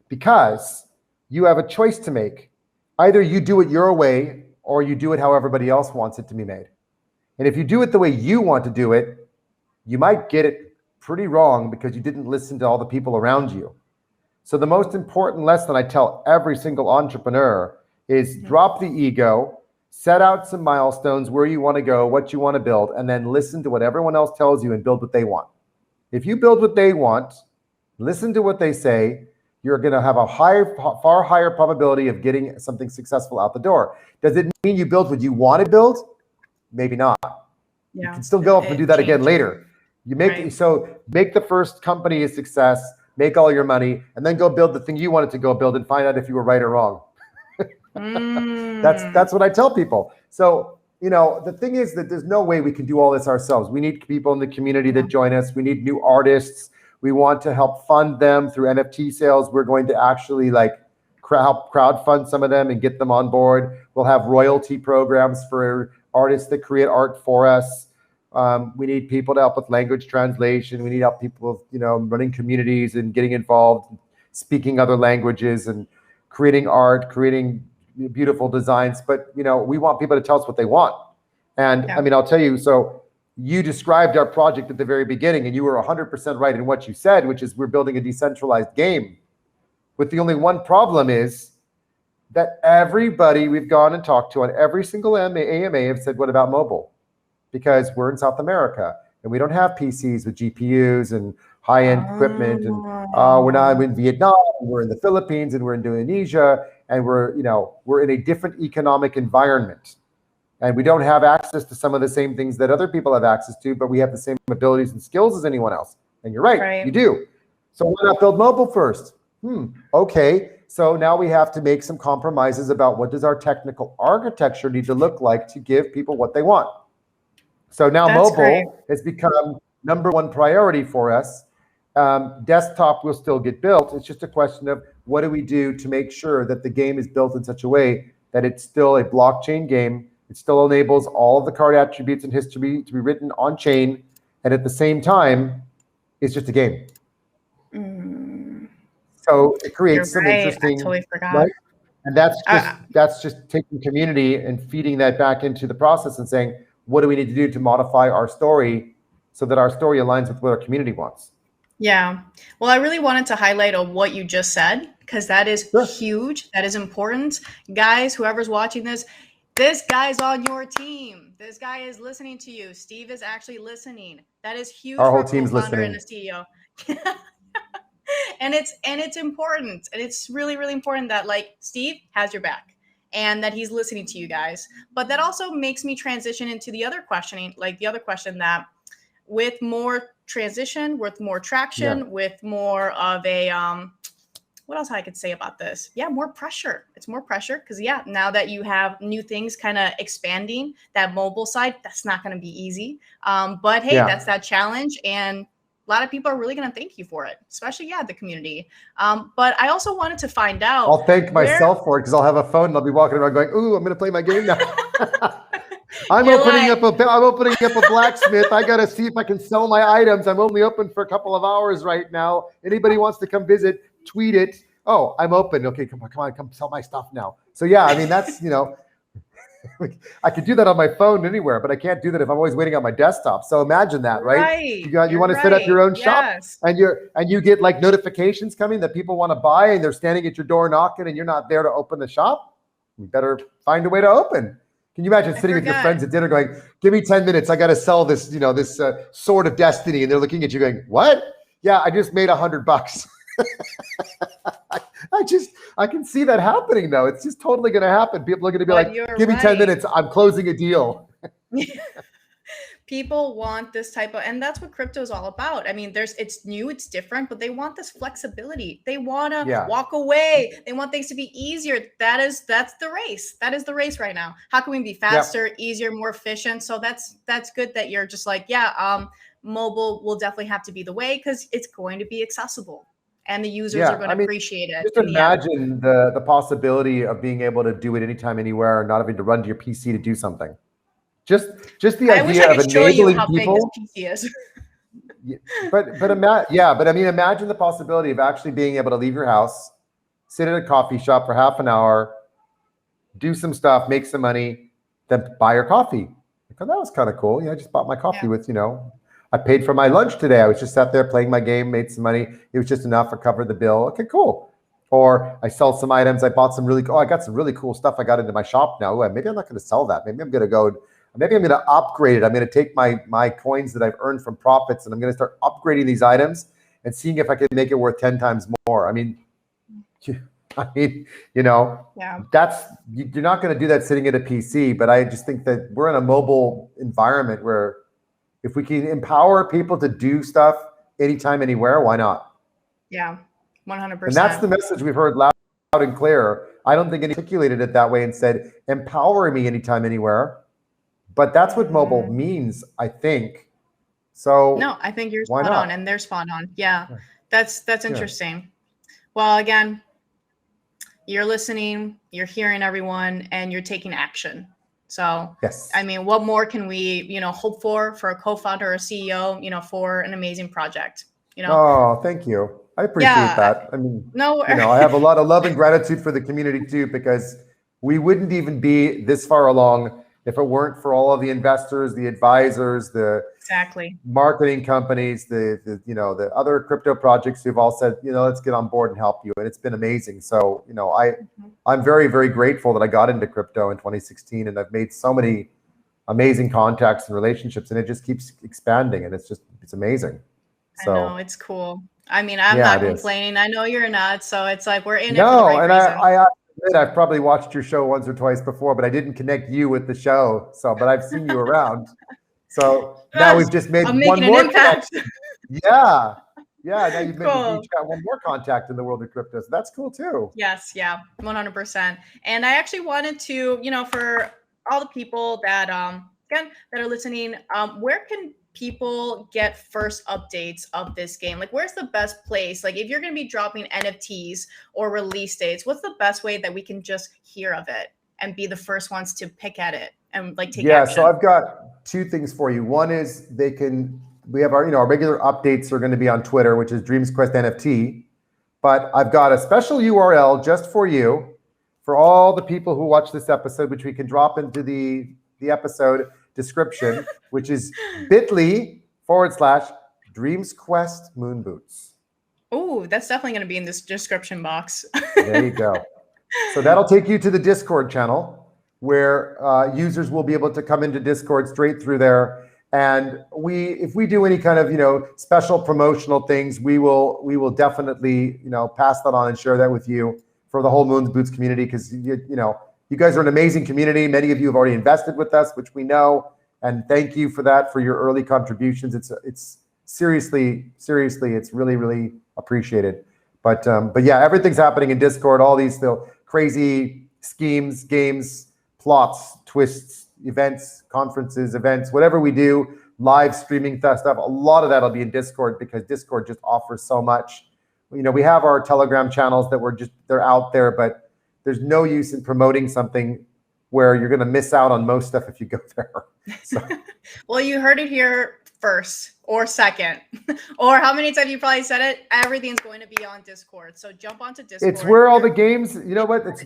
because you have a choice to make. Either you do it your way or you do it how everybody else wants it to be made. And if you do it the way you want to do it, you might get it pretty wrong because you didn't listen to all the people around you. So the most important lesson I tell every single entrepreneur is drop the ego, set out some milestones, where you want to go, what you want to build, and then listen to what everyone else tells you and build what they want. If you build what they want, listen to what they say, you're going to have a far higher probability of getting something successful out the door. Does it mean you build what you want to build? Maybe not. You can still go up and do that again later. You make make the first company a success, make all your money, and then go build the thing you wanted to go build and find out if you were right or wrong. That's what I tell people. So, the thing is that there's no way we can do all this ourselves. We need people in the community that join us. We need new artists. We want to help fund them through NFT sales. We're going to actually help crowdfund some of them and get them on board. We'll have royalty programs for artists that create art for us. We need people to help with language translation. We need help people with, running communities and getting involved, speaking other languages and creating art, creating beautiful designs. But, we want people to tell us what they want. And I mean, I'll tell you, so you described our project at the very beginning and you were 100% right in what you said, which is we're building a decentralized game. with the only one problem is that everybody we've gone and talked to on every single AMA have said, what about mobile? Because we're in South America and we don't have PCs with GPUs and high-end equipment, and we're not in Vietnam, we're in the Philippines, and we're in Indonesia, and we're in a different economic environment. And we don't have access to some of the same things that other people have access to, but we have the same abilities and skills as anyone else. And you're right. You do. So why not build mobile first? Okay. So now we have to make some compromises about what does our technical architecture need to look like to give people what they want. So now mobile has become number one priority for us. Desktop will still get built. It's just a question of what do we do to make sure that the game is built in such a way that it's still a blockchain game. It still enables all of the card attributes and history to be written on chain. And at the same time, it's just a game. So it creates some interesting, I totally forgot. Right? And that's just taking community and feeding that back into the process and saying, what do we need to do to modify our story so that our story aligns with what our community wants? Yeah. Well, I really wanted to highlight on what you just said, because that is huge. That is important. Guys, whoever's watching this guy's on your team. This guy is listening to you. Steve is actually listening. That is huge. Our whole team's listening. And a CEO. And it's important. And it's really, really important that like Steve has your back and that he's listening to you guys. But that also makes me transition into the other questioning, like the other question that with more transition, with more traction, with more of a, what else I could say about this? Yeah, more pressure. It's more pressure because now that you have new things kind of expanding, that mobile side, that's not going to be easy. But hey, that's that challenge. And a lot of people are really going to thank you for it, especially, the community. But I also wanted to find out. I'll thank myself for it because I'll have a phone and I'll be walking around going, ooh, I'm going to play my game now. I'm opening up a blacksmith. I got to see if I can sell my items. I'm only open for a couple of hours right now. Anybody wants to come visit, tweet it. Oh, I'm open. Okay, come on, come sell my stuff now. So I mean, that's, I could do that on my phone anywhere, but I can't do that if I'm always waiting on my desktop. So imagine that, right? You want to set up your own shop and you get like notifications coming that people want to buy and they're standing at your door knocking and you're not there to open the shop. You better find a way to open. Can you imagine sitting with your friends at dinner going, give me 10 minutes. I got to sell this, this sword of destiny. And they're looking at you going, what? Yeah, I just made $100. I can see that happening though. It's just totally going to happen. People are going to be like, give me 10 minutes. I'm closing a deal. People want this type of, and that's what crypto is all about. I mean, it's new, it's different, but they want this flexibility. They want to walk away. They want things to be easier. That's the race. That is the race right now. How can we be faster, easier, more efficient? So that's good that you're just like, mobile will definitely have to be the way because it's going to be accessible and the users are going to appreciate it. Just imagine the possibility of being able to do it anytime, anywhere, not having to run to your PC to do something. Just the idea of enabling people. Imagine the possibility of actually being able to leave your house, sit at a coffee shop for half an hour, do some stuff, make some money, then buy your coffee. That was kind of cool. I just bought my coffee with, I paid for my lunch today. I was just sat there playing my game, made some money. It was just enough to cover the bill. Okay, cool. Or I sell some items. I bought some I got some really cool stuff I got into my shop now. Maybe I'm not going to sell that. Maybe I'm going to upgrade it. I'm going to take my coins that I've earned from profits and I'm going to start upgrading these items and seeing if I can make it worth 10 times more. I mean, you're not going to do that sitting at a PC, but I just think that we're in a mobile environment where if we can empower people to do stuff anytime, anywhere, why not? Yeah, 100%. And that's the message we've heard loud and clear. I don't think anyone articulated it that way and said, empower me anytime, anywhere. But that's what mobile means, I think. So no, I think you're spot on and they're spot on. Yeah, that's interesting. Well, again, you're listening, you're hearing everyone, and you're taking action. So, I mean, what more can we, hope for a co-founder or a CEO, for an amazing project, Oh, thank you. I appreciate that. I mean, I have a lot of love and gratitude for the community too, because we wouldn't even be this far along if it weren't for all of the investors, the advisors, the Exactly. marketing companies, the other crypto projects who've all said, let's get on board and help you. And it's been amazing. So, I'm very, very grateful that I got into crypto in 2016, and I've made so many amazing contacts and relationships, and it just keeps expanding, and it's amazing. So, I know, it's cool. I mean, I'm not complaining. I know you're not. So it's like we're in it for the right reason. I admit I've probably watched your show once or twice before, but I didn't connect you with the show. So, but I've seen you around. So now we've just made one more impact. Yeah. Now you've got one more contact in the world of crypto. So that's cool too. Yes. Yeah. 100%. And I actually wanted to, for all the people that, again, that are listening, where can people get first updates of this game? Like, where's the best place? Like, if you're going to be dropping NFTs or release dates, what's the best way that we can just hear of it and be the first ones to pick at it and like take action? So I've got two things for you. One is we have our regular updates are going to be on Twitter, which is Dreams Quest NFT, but I've got a special URL just for you, for all the people who watch this episode, which we can drop into the episode description, which is bit.ly/Dreams Quest MoonBoots. Oh, that's definitely going to be in this description box. There you go. So that'll take you to the Discord channel, where users will be able to come into Discord straight through there. And if we do any kind of special promotional things, we will definitely pass that on and share that with you for the whole MoonBoots community, because you guys are an amazing community. Many of you have already invested with us, which we know, and thank you for that, for your early contributions. It's seriously, it's really, really appreciated. But yeah, everything's happening in Discord. All these crazy schemes, games, plots, twists, events, conferences, whatever we do, live streaming stuff. A lot of that'll be in Discord, because Discord just offers so much. We have our Telegram channels that they're out there, but there's no use in promoting something where you're going to miss out on most stuff if you go there. So. Well, you heard it here first or second, or how many times you probably said it. Everything's going to be on Discord. So jump onto Discord. It's where all the games, what? It's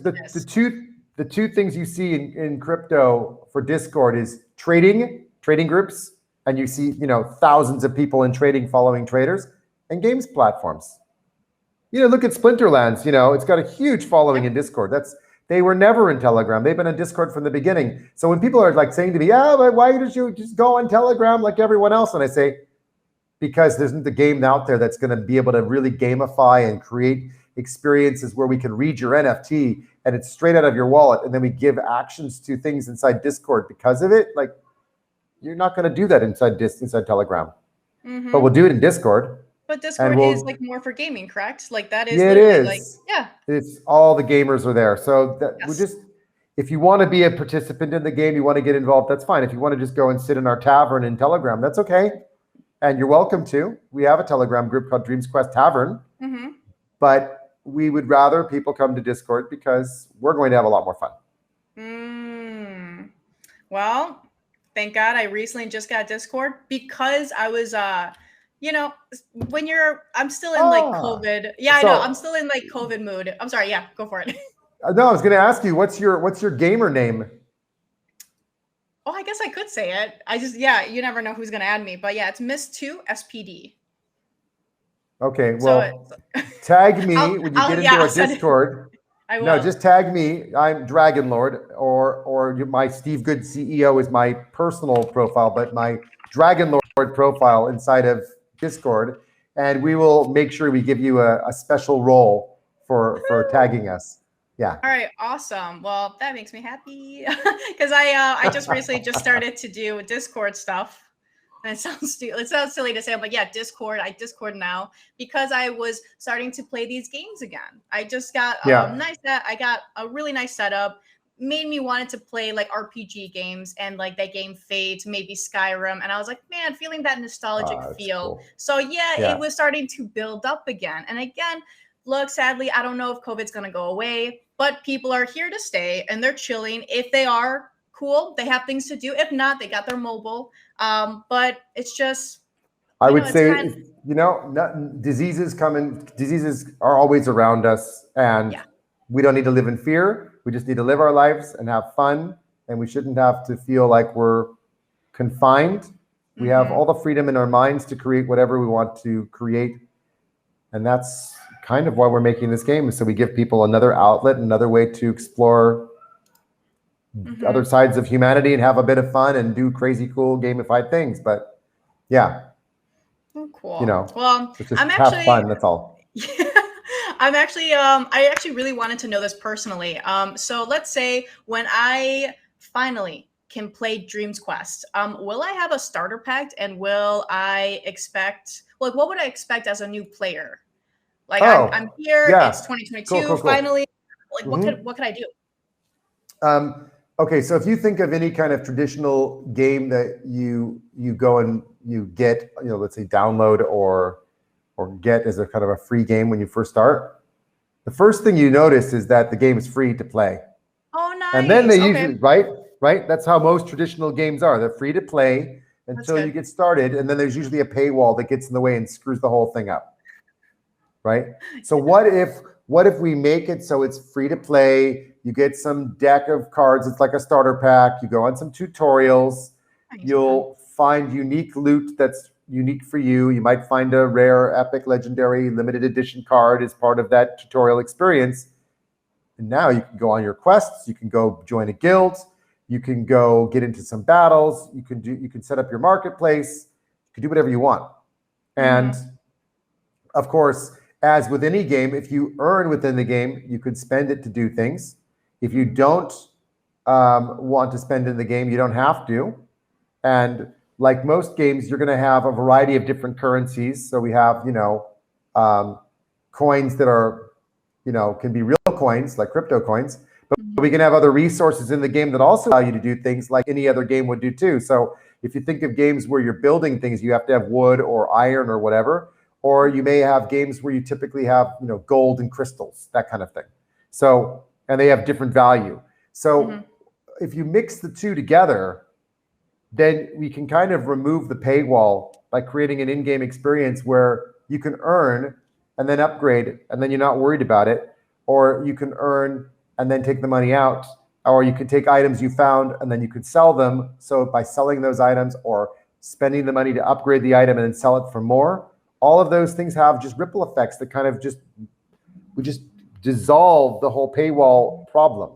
the two things you see in crypto for Discord is trading groups, and you see, thousands of people in trading following traders, and games platforms. Look at Splinterlands, it's got a huge following in Discord. They were never in Telegram. They've been in Discord from the beginning. So when people are like saying to me, but why did you just go on Telegram like everyone else? And I say, because there isn't a game out there that's going to be able to really gamify and create experiences where we can read your NFT and it's straight out of your wallet, and then we give actions to things inside Discord because of it. Like, you're not going to do that inside Telegram, but we'll do it in Discord. But Discord is like more for gaming, correct? Like that is. Yeah, it is. It's all the gamers are there. So if you want to be a participant in the game, you want to get involved, that's fine. If you want to just go and sit in our tavern in Telegram, that's okay. And you're welcome to. We have a Telegram group called Dreams Quest Tavern. But we would rather people come to Discord, because we're going to have a lot more fun. Well, thank God I recently just got Discord, because I was I'm still in like COVID. Yeah, I know. I'm still in like COVID mood. I'm sorry. Yeah, go for it. No, I was going to ask you, what's your gamer name? Oh, I guess I could say it. You never know who's going to add me. But yeah, it's Miss2SPD. Okay, well, tag me when you get into our Discord. I will. No, just tag me. I'm Dragon Lord, or my Steve Good CEO is my personal profile, but my Dragon Lord profile inside of Discord, and we will make sure we give you a special role for tagging us. Yeah. All right. Awesome. Well, that makes me happy, because I just recently started to do Discord stuff. And it sounds silly to say, but yeah, Discord. I Discord now because I was starting to play these games again. I just got I got a really nice setup. Made me wanted to play like RPG games and like that game Fate, maybe Skyrim, and I was like, man, feeling that nostalgic feel. Cool. So it was starting to build up again. And again, look, sadly, I don't know if COVID's gonna go away, but people are here to stay and they're chilling. If they are, cool, they have things to do. If not, they got their mobile. But it's just, I would say, diseases are always around us, and we don't need to live in fear. We just need to live our lives and have fun and we shouldn't have to feel like we're confined. We have all the freedom in our minds to create whatever we want to create. And that's kind of why we're making this game. So we give people another outlet, another way to explore other sides of humanity and have a bit of fun and do crazy, cool, gamified things. But yeah, Cool. you know, Well, it's just I'm have actually fun. That's all. I'm actually I actually really wanted to know this personally. So let's say when I finally can play Dreams Quest, will I have a starter pack, and will I expect, like, what would I expect as a new player? Like, I'm here, yeah. it's 2022, Cool. finally. Like, what could I do? Okay, so if you think of any kind of traditional game that you go and you get, let's say download or get as a kind of a free game when you first start, the first thing you notice is that the game is free to play. Oh, nice. And then they usually, right? That's how most traditional games are. They're free to play until you get started, and then there's usually a paywall that gets in the way and screws the whole thing up, right? So what if we make it so it's free to play? You get some deck of cards. It's like a starter pack. You go on some tutorials. You'll find unique loot that's unique for you. You might find a rare, epic, legendary, limited edition card as part of that tutorial experience. And now you can go on your quests. You can go join a guild. You can go get into some battles. You can set up your marketplace. You can do whatever you want. And of course, as with any game, if you earn within the game, you could spend it to do things. If you don't want to spend in the game, you don't have to. And like most games, you're going to have a variety of different currencies. So we have, coins that are, can be real coins, like crypto coins. But we can have other resources in the game that also allow you to do things like any other game would do too. So if you think of games where you're building things, you have to have wood or iron or whatever. Or you may have games where you typically have, gold and crystals, that kind of thing. So, and they have different value. So if you mix the two together, then we can kind of remove the paywall by creating an in-game experience where you can earn and then upgrade, and then you're not worried about it. Or you can earn and then take the money out. Or you can take items you found and then you could sell them. So by selling those items or spending the money to upgrade the item and then sell it for more, all of those things have just ripple effects that kind of just dissolve the whole paywall problem.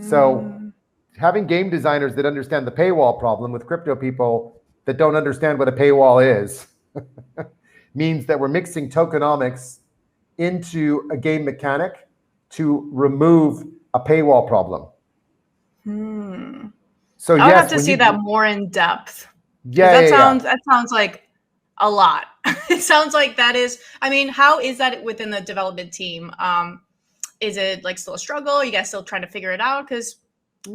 So having game designers that understand the paywall problem with crypto people that don't understand what a paywall is means that we're mixing tokenomics into a game mechanic to remove a paywall problem. So I would have to see that more in depth. That sounds like a lot. It sounds like that is, how is that within the development team? Is it like still a struggle? Are you guys still trying to figure it out? Because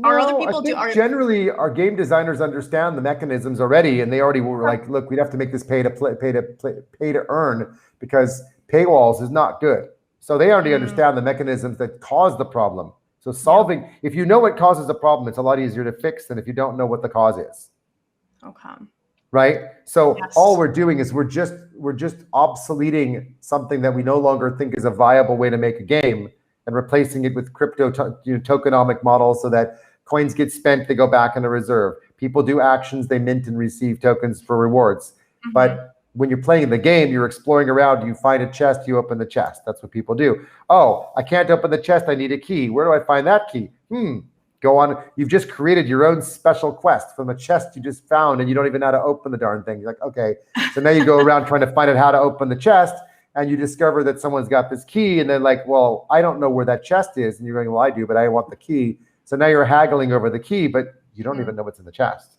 other people generally our game designers understand the mechanisms already, and they already were like, look, we'd have to make this pay to earn, because paywalls is not good. So they already understand the mechanisms that cause the problem. So if you know what causes a problem, it's a lot easier to fix than if you don't know what the cause is. Okay. Right? So all we're doing is we're just obsoleting something that we no longer think is a viable way to make a game, and replacing it with crypto tokenomic models so that coins get spent, they go back in a reserve. People do actions, they mint and receive tokens for rewards. But when you're playing the game, you're exploring around, you find a chest, you open the chest. That's what people do. Oh, I can't open the chest, I need a key. Where do I find that key? Go on. You've just created your own special quest from a chest you just found, and you don't even know how to open the darn thing. You're like, okay. So now you go around trying to find out how to open the chest, and you discover that someone's got this key, and then like, well, I don't know where that chest is. And you're going, well, I do, but I want the key. So now you're haggling over the key, but you don't even know what's in the chest.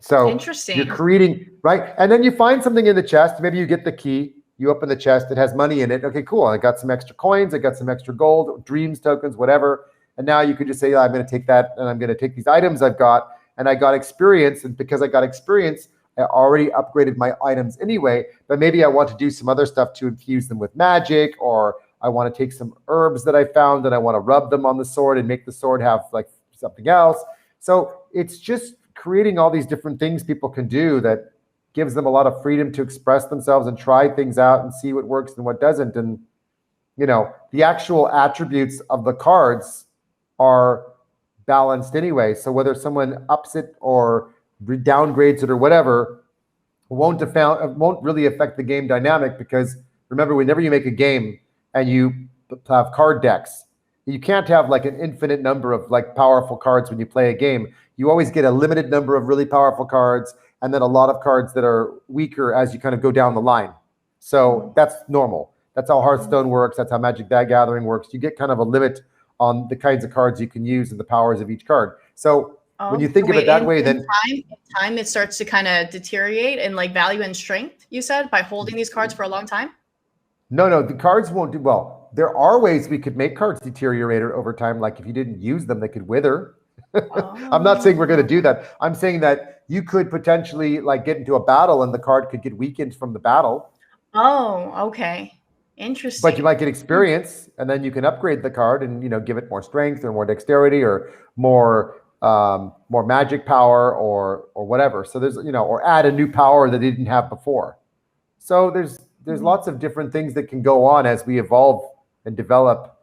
So interesting. You're creating, right? And then you find something in the chest. Maybe you get the key, you open the chest, it has money in it. Okay, cool. I got some extra coins, I got some extra gold, dreams tokens, whatever. And now you could just say, I'm going to take that, and I'm going to take these items I've got, and I got experience. And because I got experience, I already upgraded my items anyway, but maybe I want to do some other stuff to infuse them with magic, or I want to take some herbs that I found and I want to rub them on the sword and make the sword have like something else. So it's just creating all these different things people can do that gives them a lot of freedom to express themselves and try things out and see what works and what doesn't. And, the actual attributes of the cards are balanced anyway. So whether someone ups it or downgrades it or whatever, won't really affect the game dynamic, because remember, whenever you make a game and you have card decks, you can't have like an infinite number of like powerful cards when you play a game. You always get a limited number of really powerful cards, and then a lot of cards that are weaker as you kind of go down the line. So that's normal. That's how Hearthstone works. That's how Magic the Gathering works. You get kind of a limit on the kinds of cards you can use and the powers of each card. So when you think of it that way, then in time it starts to kind of deteriorate in like value and strength, you said, by holding these cards for a long time? No, the cards won't do well. There are ways we could make cards deteriorate over time. Like if you didn't use them, they could wither. I'm not saying we're going to do that. I'm saying that you could potentially like get into a battle and the card could get weakened from the battle. Oh, okay. Interesting. But you might get experience, and then you can upgrade the card and, you know, give it more strength or more dexterity or more magic power or whatever. So there's, you know, or add a new power that it didn't have before. So there's lots of different things that can go on as we evolve and develop,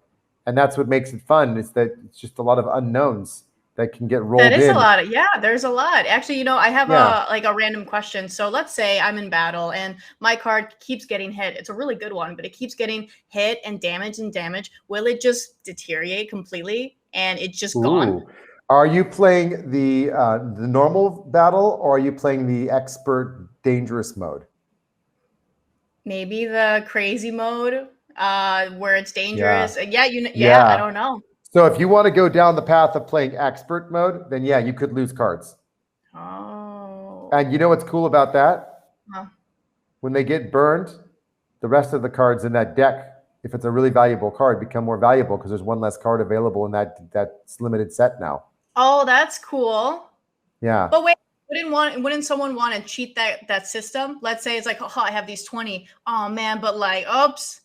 and that's what makes it fun. Is that it's just a lot of unknowns that can get rolled in. That is a lot. Yeah, there's a lot. Actually, you know, I have a random question. So let's say I'm in battle and my card keeps getting hit. It's a really good one, but it keeps getting hit and damage and damage. Will it just deteriorate completely and it's just gone? Are you playing the normal battle, or are you playing the expert dangerous mode? Maybe the crazy mode, where it's dangerous. Yeah, I don't know. So if you want to go down the path of playing expert mode, then yeah, you could lose cards. Oh. And you know what's cool about that? Huh. When they get burned, the rest of the cards in that deck, if it's a really valuable card, become more valuable because there's one less card available in that's limited set now. Oh, that's cool. Yeah. But wait, wouldn't someone want to cheat that system? Let's say it's like, oh, I have these 20. Oh man, but like, oops,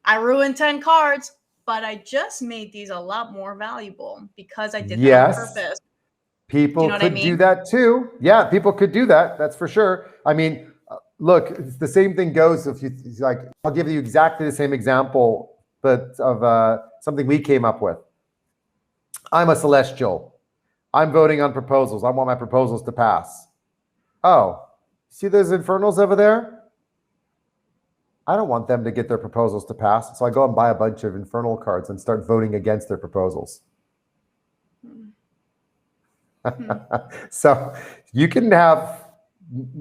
I ruined 10 cards. But I just made these a lot more valuable because I did that on purpose. People could do that too. Yeah, people could do that. That's for sure. I mean, look, it's the same thing goes if you like. I'll give you exactly the same example, but of something we came up with. I'm a celestial. I'm voting on proposals. I want my proposals to pass. Oh, see those infernals over there? I don't want them to get their proposals to pass. So I go and buy a bunch of infernal cards and start voting against their proposals. So you can have,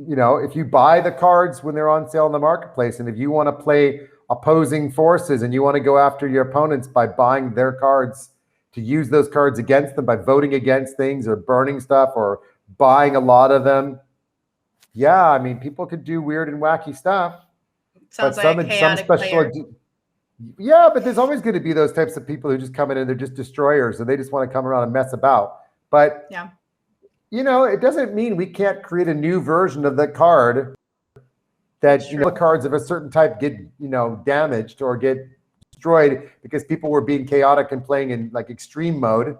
you know, if you buy the cards when they're on sale in the marketplace, and if you want to play opposing forces and you want to go after your opponents by buying their cards, to use those cards against them by voting against things or burning stuff or buying a lot of them. Yeah, I mean, people could do weird and wacky stuff. Sounds like a chaotic player. Yeah, but there's always going to be those types of people who just come in and they're just destroyers and they just want to come around and mess about. But, you know, it doesn't mean we can't create a new version of the card that, you know, the cards of a certain type get, you know, damaged or get destroyed because people were being chaotic and playing in like extreme mode.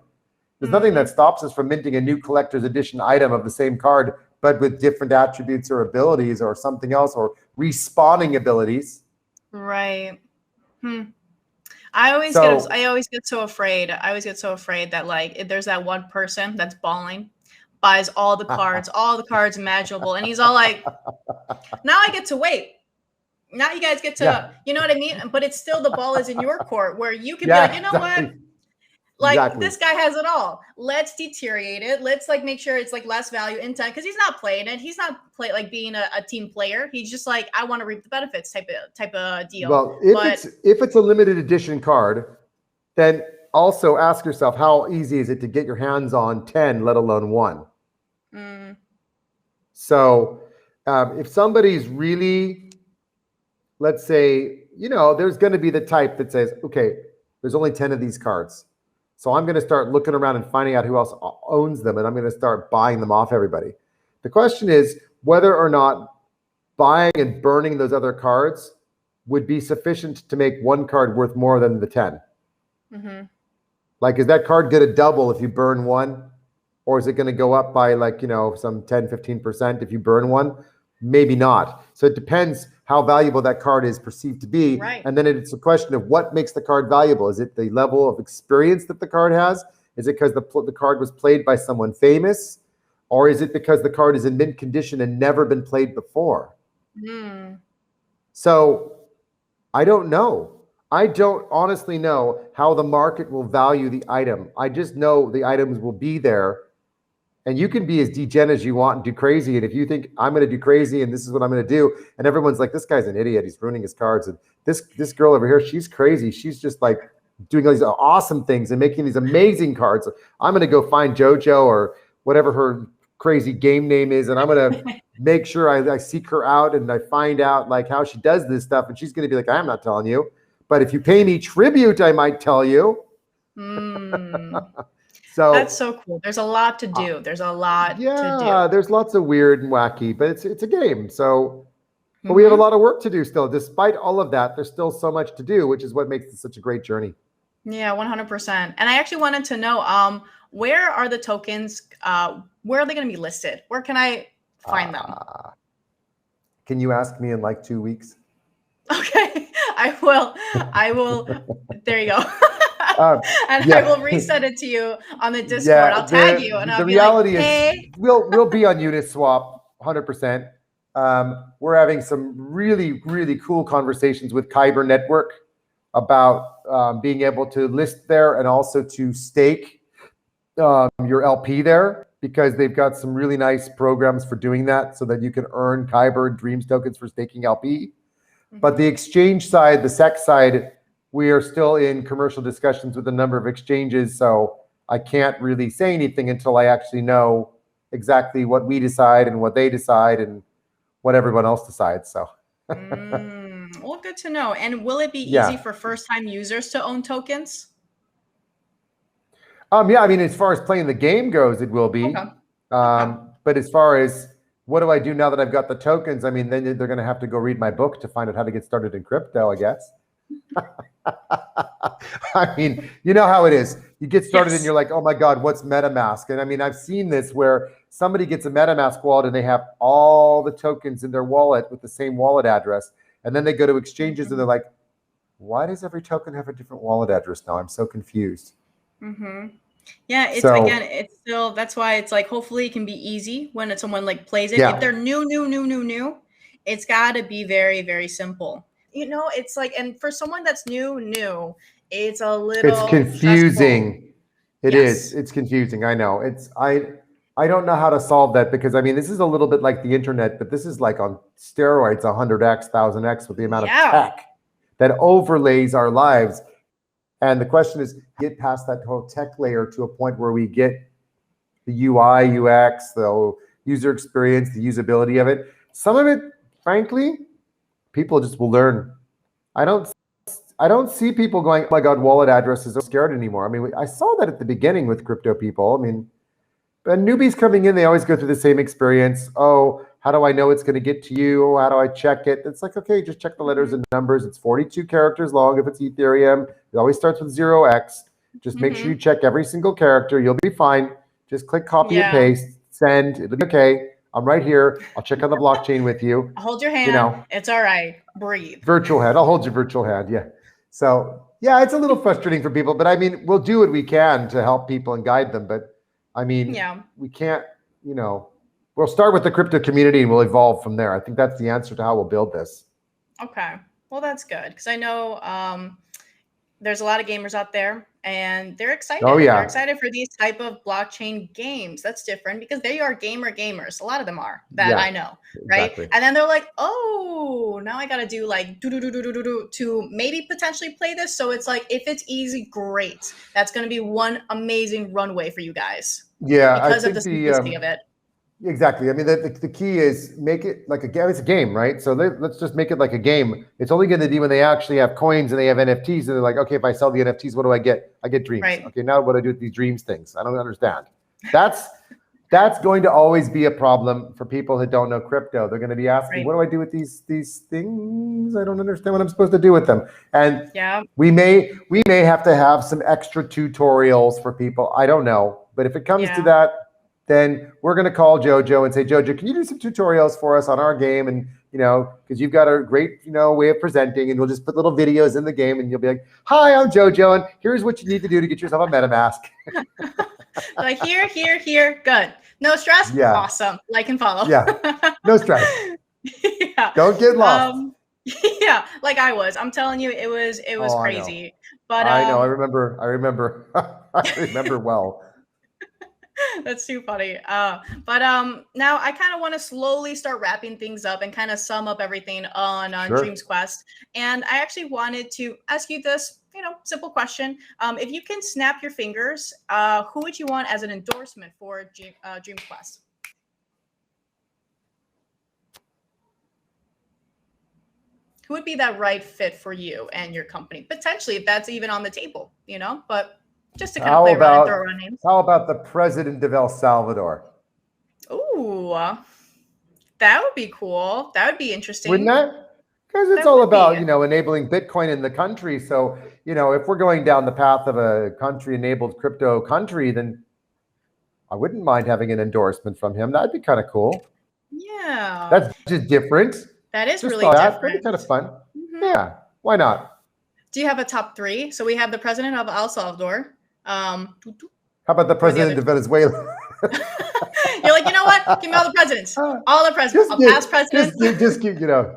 There's nothing that stops us from minting a new collector's edition item of the same card, but with different attributes or abilities or something else, or respawning abilities. Right. I always get so afraid. I always get so afraid that like if there's that one person that's balling, buys all the cards imaginable, and he's all like, now I get to wait. Now you guys get to, you know what I mean? But it's still the ball is in your court where you can be like, you know what? Like this guy has it all. Let's deteriorate it. Let's like make sure it's like less value in time because he's not playing it. He's not like being a team player. He's just like, I want to reap the benefits type of deal. Well, if it's a limited edition card, then also ask yourself, how easy is it to get your hands on 10, let alone 1? So if somebody's really, let's say, you know, there's going to be the type that says, okay, there's only 10 of these cards. So I'm going to start looking around and finding out who else owns them, and I'm going to start buying them off everybody. The question is whether or not buying and burning those other cards would be sufficient to make one card worth more than the 10. Like, is that card going to double if you burn one? Or is it going to go up by like, you know, some 10, 15% if you burn one? Maybe not. So it depends how valuable that card is perceived to be. Right. And then it's a question of what makes the card valuable. Is it the level of experience that the card has? Is it because the card was played by someone famous, or is it because the card is in mint condition and never been played before? So I don't know. I don't honestly know how the market will value the item. I just know the items will be there, and you can be as degen as you want and do crazy. And if you think I'm going to do crazy and this is what I'm going to do, and everyone's like, this guy's an idiot, he's ruining his cards, and this girl over here, she's crazy, she's just like doing all these awesome things and making these amazing cards. I'm going to go find JoJo or whatever her crazy game name is, and I'm going to make sure I seek her out and I find out like how she does this stuff, and she's going to be like, I'm not telling you, but if you pay me tribute, I might tell you. So that's so cool. There's a lot to do. There's a lot to do. There's lots of weird and wacky, but it's a game. So but we have a lot of work to do still. Despite all of that, there's still so much to do, which is what makes it such a great journey. Yeah, 100%. And I actually wanted to know, where are the tokens? Where are they going to be listed? Where can I find them? Can you ask me in like 2 weeks? Okay, I will. There you go. And I will reset it to you on the Discord. I'll tag you, and I'll be like, hey. We'll be on Uniswap 100%. We're having some really, really cool conversations with Kyber Network about being able to list there and also to stake your LP there, because they've got some really nice programs for doing that so that you can earn Kyber Dreams tokens for staking LP. But the exchange side, the SEC side, we are still in commercial discussions with a number of exchanges, so I can't really say anything until I actually know exactly what we decide and what they decide and what everyone else decides. So, well, good to know. And will it be easy for first-time users to own tokens? Yeah, I mean, as far as playing the game goes, it will be. Okay. But as far as what do I do now that I've got the tokens, I mean, then they're going to have to go read my book to find out how to get started in crypto, I guess. I mean, you know how it is. You get started and you're like, oh my God, what's MetaMask? And I mean, I've seen this where somebody gets a MetaMask wallet and they have all the tokens in their wallet with the same wallet address. And then they go to exchanges and they're like, why does every token have a different wallet address now? I'm so confused. Yeah, it's still, that's why it's like, hopefully it can be easy when someone like plays it. If they're new, it's got to be very, very simple. You know, it's like, and for someone that's new, it's a little, it's confusing. It is. It's confusing. I know. I don't know how to solve that, because I mean, this is a little bit like the internet, but this is like on steroids, 100x, 1000x with the amount of tech that overlays our lives. And the question is, get past that whole tech layer to a point where we get the UI, UX, the user experience, the usability of it. Some of it, frankly, people just will learn. I don't see people going, oh my God, wallet addresses are scared anymore. I mean, I saw that at the beginning with crypto people. I mean, but newbies coming in, they always go through the same experience. Oh, how do I know it's going to get to you? How do I check it? It's like, okay, just check the letters and numbers. It's 42 characters long if it's Ethereum. It always starts with 0x. Just make sure you check every single character. You'll be fine. Just click copy and paste, send. It'll be okay. I'm right here. I'll check on the blockchain with you. I'll hold your hand. You know, it's all right. Breathe. Virtual hand. I'll hold your virtual hand. Yeah. So yeah, it's a little frustrating for people, but I mean, we'll do what we can to help people and guide them. But I mean, we can't, you know, we'll start with the crypto community and we'll evolve from there. I think that's the answer to how we'll build this. Okay. Well, that's good. Because I know there's a lot of gamers out there and they're excited. Oh, yeah. They're excited for these type of blockchain games. That's different because they are gamers. A lot of them are that I know, right? Exactly. And then they're like, oh, now I got to do like to maybe potentially play this. So it's like, if it's easy, great. That's going to be one amazing runway for you guys. Yeah. Because of the simplicity of it. Exactly. I mean, the key is make it like a game. It's a game, right? So let's just make it like a game. It's only going to be when they actually have coins and they have NFTs and they're like, okay, if I sell the NFTs, what do I get? I get dreams. Right. Okay, now what do I do with these dreams things? I don't understand. That's going to always be a problem for people that don't know crypto. They're going to be asking, what do I do with these things? I don't understand what I'm supposed to do with them. And we may have to have some extra tutorials for people. I don't know. But if it comes to that, then we're going to call JoJo and say, JoJo, can you do some tutorials for us on our game and because you've got a great, way of presenting, and we'll just put little videos in the game, and you'll be like, "Hi, I'm JoJo, and here's what you need to do to get yourself a MetaMask." Like here, good. No stress. Yeah. Awesome. Like and follow. Yeah. No stress. Yeah. Don't get lost. Yeah, like I was. I'm telling you, it was crazy. But I know. I remember. I remember well. That's too funny. But now I kind of want to slowly start wrapping things up and kind of sum up everything on Sure. Dreams Quest. And I actually wanted to ask you this, simple question. If you can snap your fingers, who would you want as an endorsement for Dreams Quest? Who would be that right fit for you and your company? Potentially, if that's even on the table, but just to kind of play around and throw around names. How about the president of El Salvador? Ooh, that would be cool. That would be interesting. Wouldn't that? Because it's all about, enabling Bitcoin in the country. So, if we're going down the path of a country-enabled crypto country, then I wouldn't mind having an endorsement from him. That'd be kind of cool. Yeah. That's just different. That is really different. That'd be kind of fun. Mm-hmm. Yeah. Why not? Do you have a top three? So we have the president of El Salvador. How about the president of Venezuela? You're like, you know what? Give me all the presidents. All the presidents. Past presidents. Just keep, a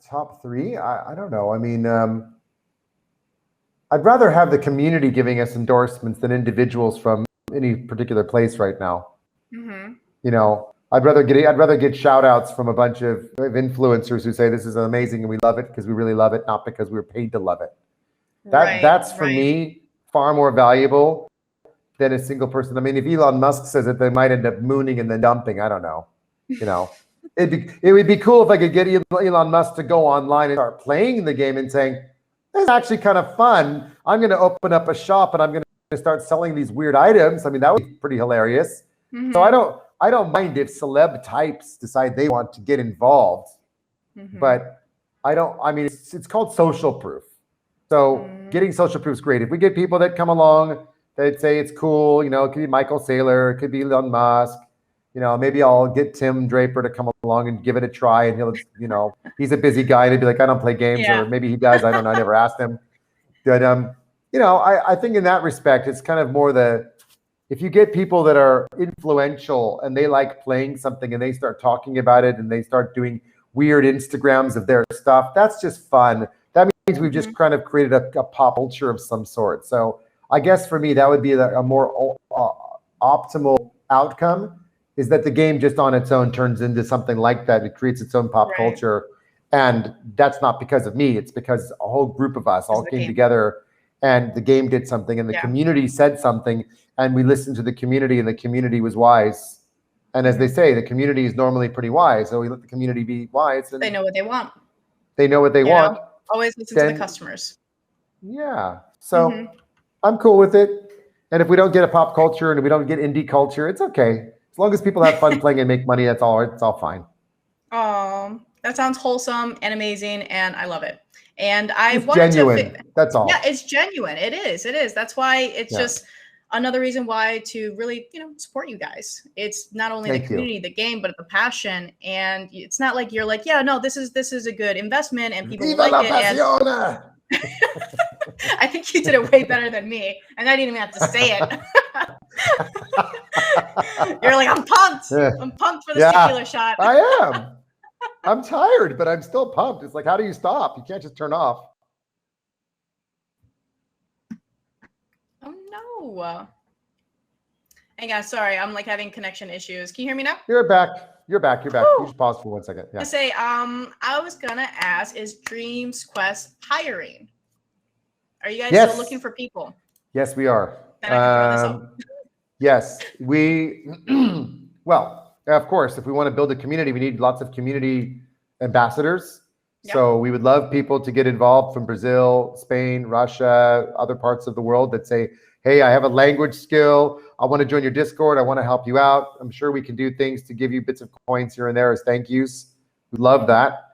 top three? I don't know. I mean, I'd rather have the community giving us endorsements than individuals from any particular place right now. Mm-hmm. I'd rather get shout outs from a bunch of influencers who say this is amazing and we love it because we really love it, not because we were paid to love it. That's for me far more valuable than a single person. I mean, if Elon Musk says it, they might end up mooning and then dumping. I don't know. It would be cool if I could get Elon Musk to go online and start playing the game and saying, "This is actually kind of fun. I'm going to open up a shop and I'm going to start selling these weird items." I mean, that would be pretty hilarious. Mm-hmm. So I don't mind if celeb types decide they want to get involved, but it's called social proof. So getting social proof is great. If we get people that come along, that say it's cool, it could be Michael Saylor, it could be Elon Musk, maybe I'll get Tim Draper to come along and give it a try, and he'll, he's a busy guy, and he'd be like, "I don't play games," or maybe he does, I don't know, I never asked him. But, I think in that respect, it's kind of more if you get people that are influential and they like playing something and they start talking about it and they start doing weird Instagrams of their stuff, that's just fun. That means we've just kind of created a pop culture of some sort. So I guess for me, that would be a more optimal outcome, is that the game just on its own turns into something like that. It creates its own pop culture. And that's not because of me. It's because a whole group of us all came together and the game did something and the community said something, and we listened to the community and the community was wise. And as they say, the community is normally pretty wise. So we let the community be wise. And they know what they want. They know what they want. Always listen to the customers. Yeah. So I'm cool with it. And if we don't get a pop culture and if we don't get indie culture, it's okay. As long as people have fun playing and make money, it's all fine. Oh, that sounds wholesome and amazing, and I love it. And I want genuine. That's all. Yeah, it's genuine. It is. That's why it's just another reason why to really, support you guys. It's not only the community, the game, but the passion. And it's not like you're like, yeah, no, this is a good investment and people Viva like it. And I think you did it way better than me, and I didn't even have to say it. You're like, I'm pumped. Yeah. I'm pumped for the tequila shot. I am. I'm tired, but I'm still pumped. It's like, how do you stop? You can't just turn off. Oh no. Hey guys, sorry, I'm like having connection issues. Can you hear me now? You're back. You're back. You just pause for 1 second. Yeah. To say, I was gonna ask, is Dreams Quest hiring? Are you guys still looking for people? Yes, we are. Then I can throw this up. Yes, we. Well, of course, if we want to build a community, we need lots of community ambassadors. Yep. So we would love people to get involved from Brazil, Spain, Russia, other parts of the world that say, "Hey, I have a language skill. I want to join your Discord. I want to help you out. I'm sure we can do things to give you bits of coins here and there as thank yous." We love that.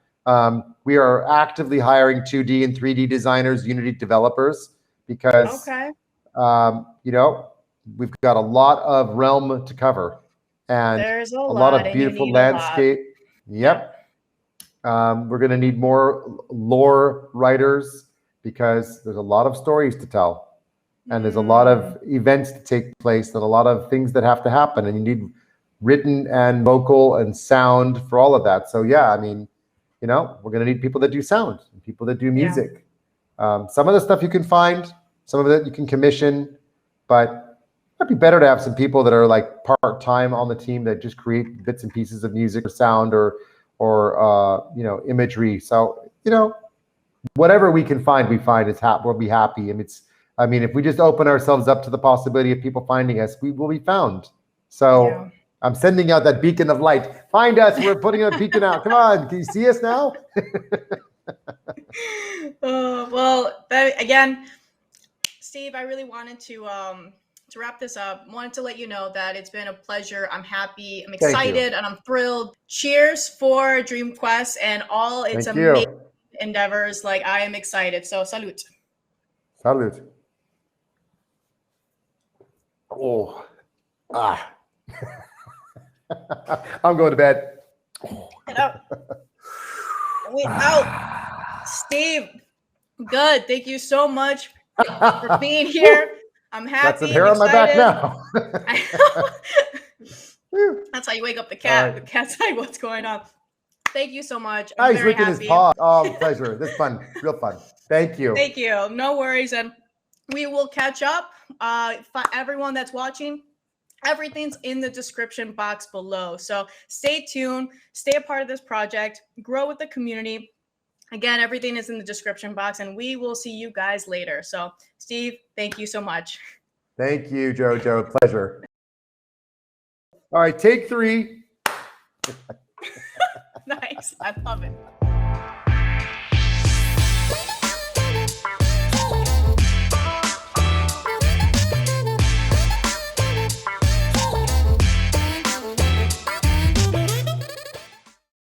We are actively hiring 2D and 3D designers, Unity developers, because we've got a lot of realm to cover, and there's a lot of beautiful landscape. Yep. We're going to need more lore writers because there's a lot of stories to tell, and there's a lot of events to take place and a lot of things that have to happen, and you need written and vocal and sound for all of that. So yeah, I mean, you know, we're going to need people that do sound and people that do music. Some of the stuff you can find, some of it you can commission, but it'd be better to have some people that are like part-time on the team that just create bits and pieces of music or sound or you know, imagery. So, you know, whatever we can find, we'll be happy. And I mean, if we just open ourselves up to the possibility of people finding us, we will be found. So I'm sending out that beacon of light. Find us. We're putting a beacon out. Come on. Can you see us now? Well, again, Steve, I really wanted to wrap this up. Wanted to let you know that it's been a pleasure. I'm happy. I'm excited and I'm thrilled. Cheers for Dream Quest and all its amazing endeavors. Like, I am excited. So salute. Salute. Oh, I'm going to bed. Get out. Wait, out. Steve, good. Thank you so much for being here. I'm happy. Got some hair on my back now. That's how you wake up the cat. Right. The cat's like, what's going on? Thank you so much. I'm very happy. His paw. Oh, pleasure. This is fun. Real fun. Thank you. Thank you. No worries. And we will catch up. For everyone that's watching, everything's in the description box below. So stay tuned. Stay a part of this project. Grow with the community. Again, everything is in the description box, and we will see you guys later. So, Steve, thank you so much. Thank you, JoJo. Pleasure. All right, take 3. Nice. I love it.